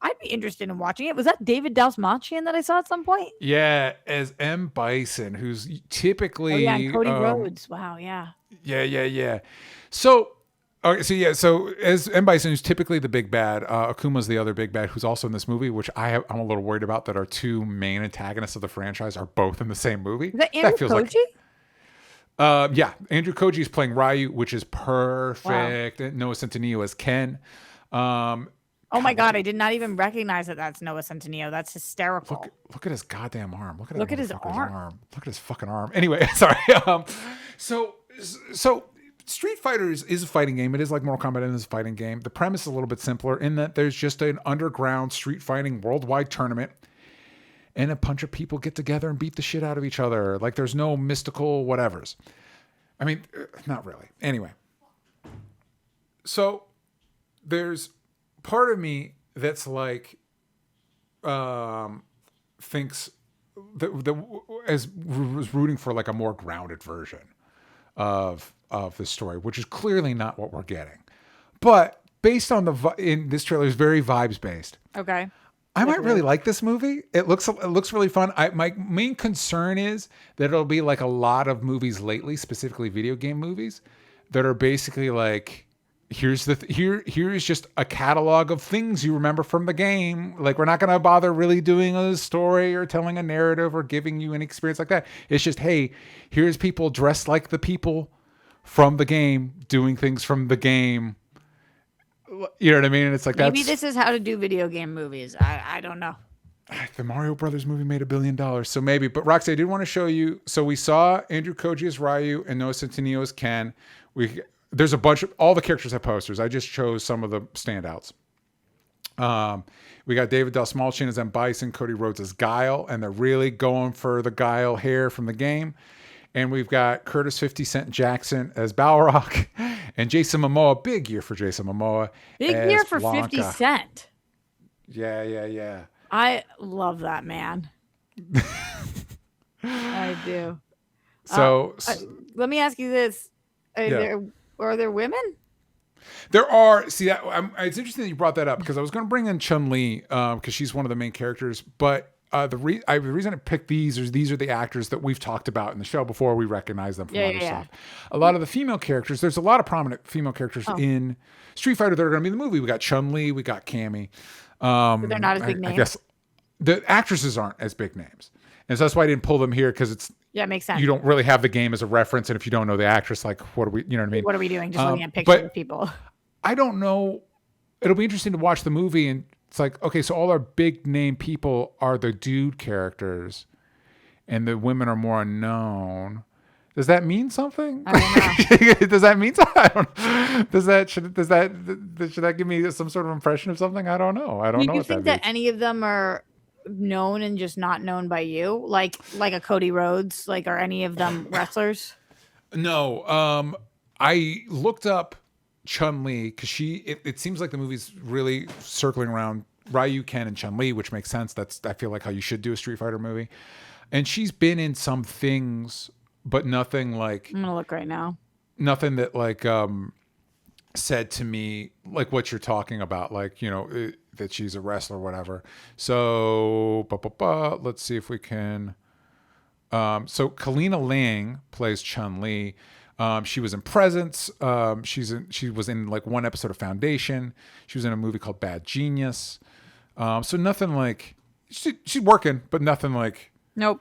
I'd be interested in watching it. Was that David Dastmalchian that I saw at some point? Yeah, as M. Bison, who's typically... and Cody Rhodes. Wow, yeah. Yeah. So as M. Bison, who's typically the big bad, Akuma's the other big bad, who's also in this movie, which I'm a little worried about that our two main antagonists of the franchise are both in the same movie. Is that Andrew Koji? Yeah, Andrew Koji is playing Ryu, which is perfect. Wow. Noah Centineo as Ken. Oh my God, I did not even recognize that that's Noah Centineo. That's hysterical. Look at his goddamn arm. Look at his arm. Look at his fucking arm. Anyway, sorry. So Street Fighter is a fighting game. It is like Mortal Kombat, and it's a fighting game. The premise is a little bit simpler in that there's just an underground street fighting worldwide tournament, and a bunch of people get together and beat the shit out of each other. Like there's no mystical whatevers. I mean, not really. Anyway, so there's part of me that's like thinks that was rooting for like a more grounded version of the story, which is clearly not what we're getting. But based on in this trailer is very vibes based. Okay. I might really like this movie. It looks really fun. My main concern is that it'll be like a lot of movies lately, specifically video game movies, that are basically like, here is just a catalog of things you remember from the game. Like we're not going to bother really doing a story or telling a narrative or giving you an experience like that. It's just, hey, here's people dressed like the people from the game doing things from the game. You know what I mean? And it's like maybe this is how to do video game movies. I don't know. The Mario Brothers movie made $1 billion, so maybe. But Roxy, I did want to show you. So we saw Andrew Koji as Ryu and Noah Centineo as Ken. There's a bunch of all the characters have posters. I just chose some of the standouts. We got David Dastmalchian as M. Bison, Cody Rhodes as Guile, and they're really going for the Guile hair from the game. And we've got Curtis 50 Cent Jackson as Balrog and Jason Momoa. Big year for Jason Momoa. Big year for Blanca. 50 Cent. Yeah. I love that man. I do. So let me ask you this. Are there women? There are, see that it's interesting that you brought that up because I was going to bring in Chun-Li because she's one of the main characters, but the reason I picked these are the actors that we've talked about in the show before. We recognize them from other stuff. A lot of the female characters, there's a lot of prominent female characters in Street Fighter that are going to be in the movie. We got Chun-Li, we got Cammy. But they're not as big names. I guess the actresses aren't as big names. And so that's why I didn't pull them here because it's, it makes sense. You don't really have the game as a reference. And if you don't know the actress, like, what are we, you know what I mean? What are we doing? Just looking at pictures of people. I don't know. It'll be interesting to watch the movie. And it's like, okay, so all our big name people are the dude characters and the women are more unknown. Does that mean something? I don't know. Does that mean something? I don't, should that give me some sort of impression of something? I don't know. I don't know. Do you think that any of them are known and just not known by you, like a Cody Rhodes? Like, are any of them wrestlers? No. I looked up Chun-Li because it seems like the movie's really circling around Ryu, Ken, and Chun-Li, which makes sense. I feel like how you should do a Street Fighter movie. And she's been in some things, but nothing like. I'm gonna look right now. Nothing that like said to me like what you're talking about, like, you know, that she's a wrestler or whatever. So let's see if we can. So Kalina Lang plays Chun-Li. She was in Presence. She was in like one episode of Foundation. She was in a movie called Bad Genius. So nothing like she's working, but nothing like nope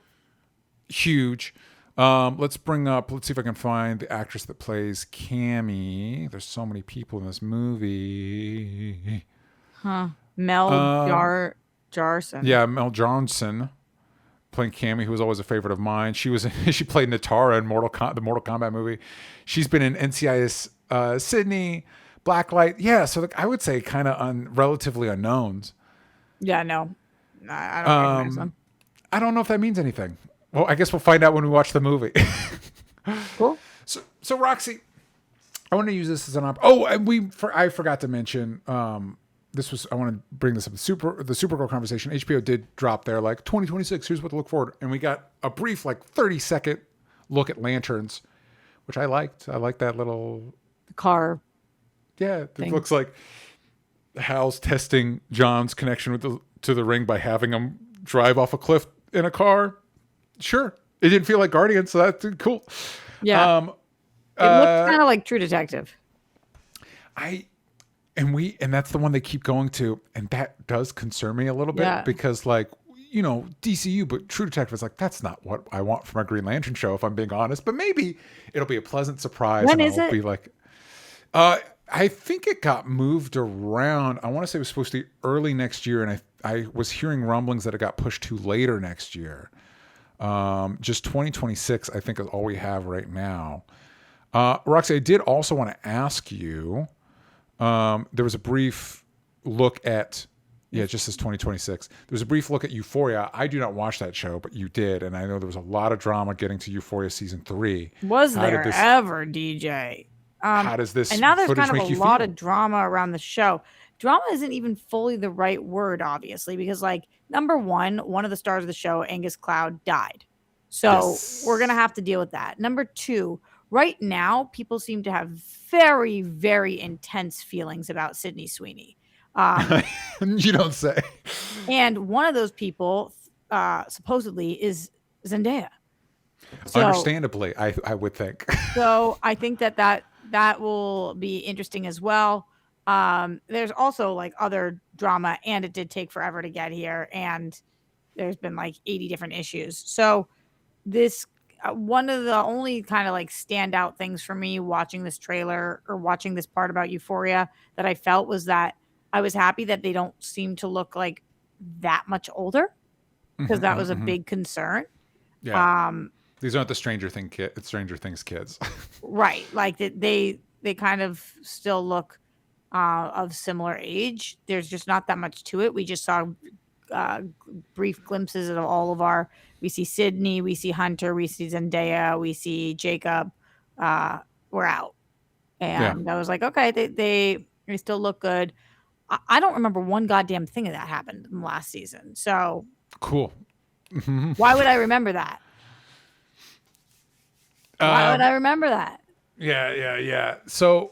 huge. Let's see if I can find the actress that plays Cammy. There's so many people in this movie. Mel Jarson. Yeah, Mel Johnson playing Cammy, who was always a favorite of mine. She played Natara in the Mortal Kombat movie. She's been in NCIS Sydney, Blacklight. Yeah, so I would say kind of relatively unknowns. Yeah, no. I don't recognize them. I don't know if that means anything. Well, I guess we'll find out when we watch the movie. Cool. So Roxy, I want to use this as an I forgot to mention I want to bring this up. The Supergirl conversation. HBO did drop there like 2026. Here's what to look forward. And we got a brief like 30-second look at Lanterns, which I liked. I like that little car. Yeah, it looks like Hal's testing John's connection to the ring by having him drive off a cliff in a car. Sure, it didn't feel like Guardians, so that's cool. Yeah, it looks kind of like True Detective. And that's the one they keep going to, and that does concern me a little bit because, like, you know, DCU, but True Detective is like, that's not what I want from a Green Lantern show, if I'm being honest. But maybe it'll be a pleasant surprise. When is it? Be like, I think it got moved around. I want to say it was supposed to be early next year, and I was hearing rumblings that it got pushed to later next year. Just 2026, I think, is all we have right now. Roxy, I did also want to ask you. There was a brief look at, it just says 2026. There was a brief look at Euphoria. I do not watch that show, but you did, and I know there was a lot of drama getting to Euphoria season 3. Was there ever, DJ? How does this? And now there's kind of a lot of drama around the show. Drama isn't even fully the right word, obviously, because like number one of the stars of the show, Angus Cloud, died. So we're going to have to deal with that. Number two, right now, people seem to have very, very intense feelings about Sydney Sweeney. You don't say. And one of those people, supposedly, is Zendaya. So, understandably, I would think. So I think that will be interesting as well. There's also like other drama, and it did take forever to get here, and there's been like 80 different issues. So this one of the only kind of like standout things for me watching this trailer or watching this part about Euphoria that I felt was that I was happy that they don't seem to look like that much older, because that was a big concern. Yeah. These aren't the Stranger Things kids. Right. Like they kind of still look of similar age. There's just not that much to it. We just saw brief glimpses of all of we see Sydney, we see Hunter, we see Zendaya, we see Jacob. We're out. And I was like, okay, they still look good. I don't remember one goddamn thing of that happened in the last season. So cool. Why would I remember that? Why would I remember that? Yeah. So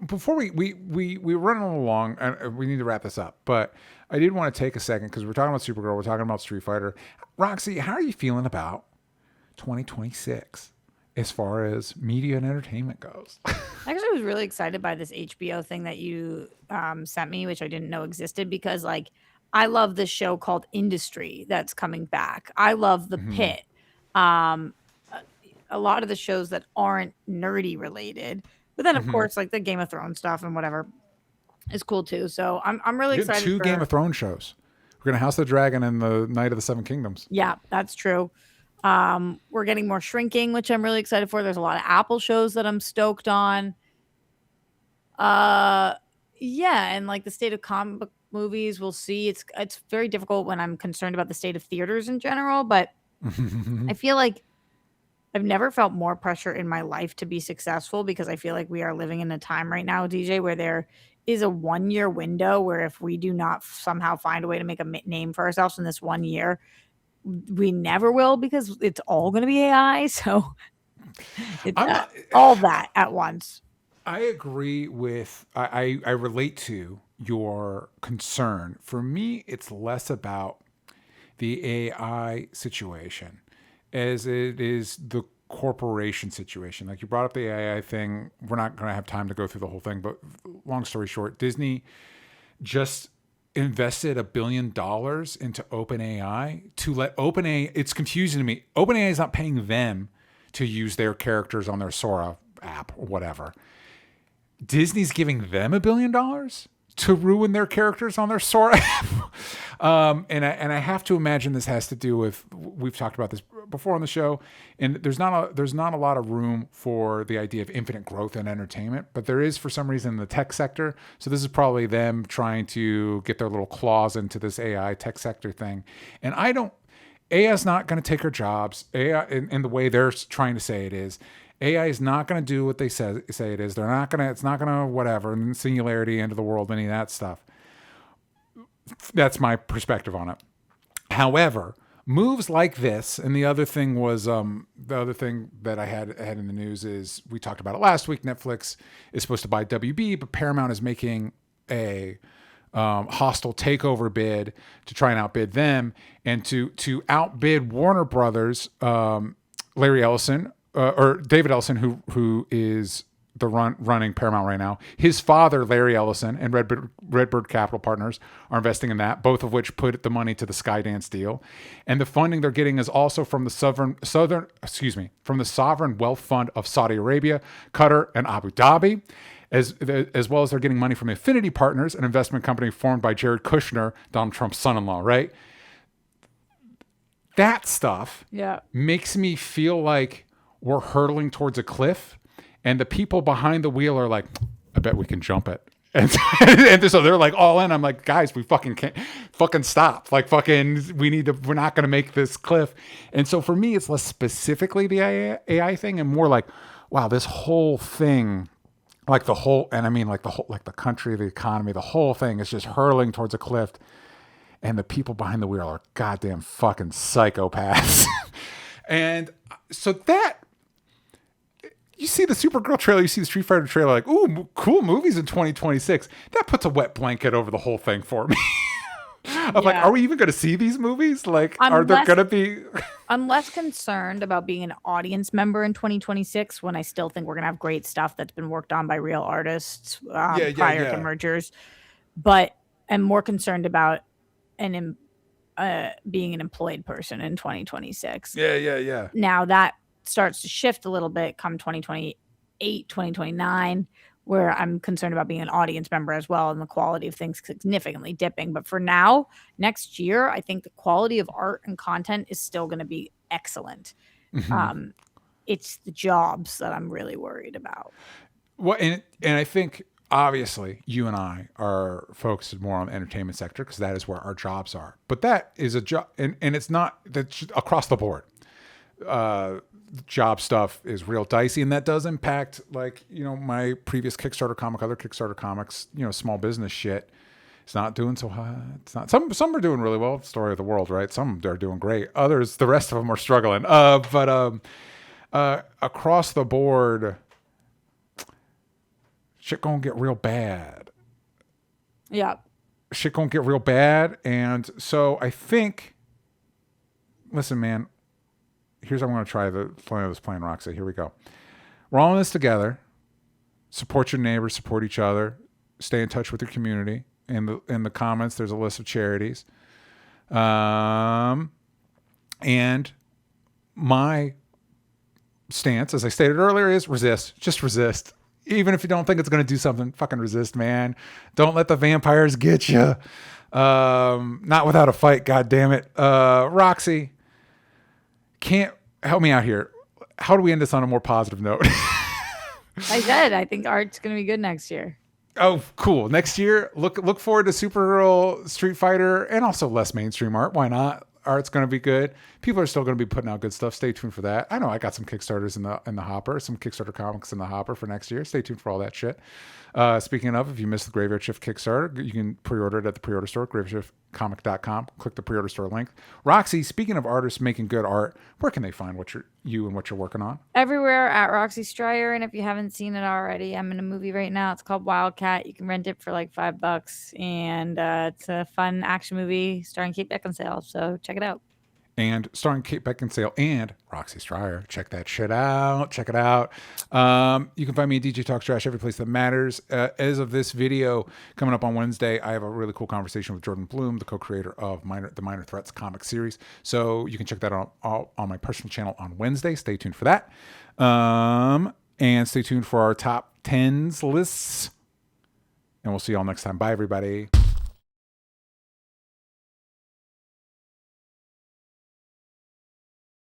before we're running along, and we need to wrap this up, but I did want to take a second because we're talking about Supergirl, we're talking about Street Fighter. Roxy, how are you feeling about 2026 as far as media and entertainment goes? Actually, I was really excited by this HBO thing that you sent me, which I didn't know existed, because like I love this show called Industry that's coming back. I love The Pit. A lot of the shows that aren't nerdy related, but then of course like the Game of Thrones stuff and whatever is cool too. So I'm really We're getting excited. two for Game of Thrones shows. We're gonna House of the Dragon and the Night of the Seven Kingdoms. Yeah, that's true. We're getting more Shrinking, which I'm really excited for. There's a lot of Apple shows that I'm stoked on. Yeah, and like the state of comic book movies, we'll see. It's very difficult when I'm concerned about the state of theaters in general, but I feel like I've never felt more pressure in my life to be successful, because I feel like we are living in a time right now, DJ, where there is a 1-year window where if we do not somehow find a way to make a name for ourselves in this 1 year, we never will, because it's all going to be AI. So it's all that at once. I agree with, I relate to your concern. For me, it's less about the AI situation as it is the corporation situation. Like you brought up the AI thing. We're not going to have time to go through the whole thing, but long story short, Disney just invested $1 billion into OpenAI to let OpenAI, it's confusing to me. OpenAI is not paying them to use their characters on their Sora app or whatever. Disney's giving them $1 billion to ruin their characters on their Sora app. And I have to imagine this has to do with, we've talked about this before on the show, and there's not a lot of room for the idea of infinite growth in entertainment, but there is for some reason in the tech sector. So this is probably them trying to get their little claws into this AI tech sector thing. And AI is not going to take our jobs. AI, in the way they're trying to say it is, AI is not going to do what they say it is. They're not going to, it's not going to whatever, singularity, end of the world, any of that stuff. That's my perspective on it. However, moves like this, and the other thing was, the other thing that I had in the news is, we talked about it last week, Netflix is supposed to buy WB, but Paramount is making a hostile takeover bid to try and outbid them, and to outbid Warner Brothers, Larry Ellison, or David Ellison, who is the running Paramount right now. His father, Larry Ellison, and Redbird Capital Partners are investing in that, both of which put the money to the Skydance deal. And the funding they're getting is also from the from the Sovereign Wealth Fund of Saudi Arabia, Qatar, and Abu Dhabi, as well as they're getting money from Affinity Partners, an investment company formed by Jared Kushner, Donald Trump's son-in-law, right? That stuff makes me feel like we're hurtling towards a cliff, and the people behind the wheel are like, I bet we can jump it. And so they're like all in. I'm like, guys, we fucking can't fucking stop. Like fucking, we're not going to make this cliff. And so for me, it's less specifically the AI thing and more like, wow, this whole thing, like the whole, and I mean like the whole, like the country, the economy, the whole thing is just hurtling towards a cliff. And the people behind the wheel are goddamn fucking psychopaths. And so that, you see the Supergirl trailer, you see the Street Fighter trailer, like, ooh, cool movies in 2026. That puts a wet blanket over the whole thing for me. I'm like, are we even going to see these movies? Like, are there going to be... I'm less concerned about being an audience member in 2026 when I still think we're going to have great stuff that's been worked on by real artists prior to mergers. But I'm more concerned about being an employed person in 2026. Yeah. Now that starts to shift a little bit come 2028, 2029, where I'm concerned about being an audience member as well, and the quality of things significantly dipping. But for now, next year, I think the quality of art and content is still going to be excellent. Mm-hmm. It's the jobs that I'm really worried about. Well, and I think obviously you and I are focused more on the entertainment sector because that is where our jobs are. But that is a job, and it's not that's across the board. Job stuff is real dicey, and that does impact, like, you know, my previous Kickstarter comic, other Kickstarter comics, you know, small business shit. It's not doing so hot. It's not. Some are doing really well. Story of the world, right? Some are doing great. Others, the rest of them are struggling. But across the board, shit gonna get real bad. Yeah. Shit gonna get real bad. And so I think, listen, man, here's how I'm going to try the play of this plan, Roxy. Here we go. We're all in this together. Support your neighbors, support each other. Stay in touch with your community. In the comments, there's a list of charities. And my stance, as I stated earlier, is resist. Just resist. Even if you don't think it's going to do something, fucking resist, man. Don't let the vampires get you. Not without a fight, God damn it. Roxy, can't help me out here. How do we end this on a more positive note? I said, I think art's going to be good next year. Oh, cool. Next year, look forward to Supergirl, Street Fighter, and also less mainstream art. Why not? Art's going to be good. People are still going to be putting out good stuff. Stay tuned for that. I know I got some Kickstarters in the hopper, some Kickstarter comics in the hopper for next year. Stay tuned for all that shit. Speaking of, if you missed the Graveyard Shift Kickstarter, you can pre-order it at the pre-order store, graveyardshiftcomic.com. Click the pre-order store link. Roxy, speaking of artists making good art, where can they find what you're working on? Everywhere at Roxy Stryer, and if you haven't seen it already, I'm in a movie right now. It's called Wildcat. You can rent it for like $5, and it's a fun action movie starring Kate Beckinsale. So check it out. And starring Kate Beckinsale and Roxy Stryer. Check that shit out. Check it out. You can find me at DJ Talks Trash every place that matters. As of this video coming up on Wednesday, I have a really cool conversation with Jordan Bloom, the co-creator of the Minor Threats comic series. So you can check that out on my personal channel on Wednesday. Stay tuned for that. And stay tuned for our top 10s lists. And we'll see y'all next time. Bye, everybody.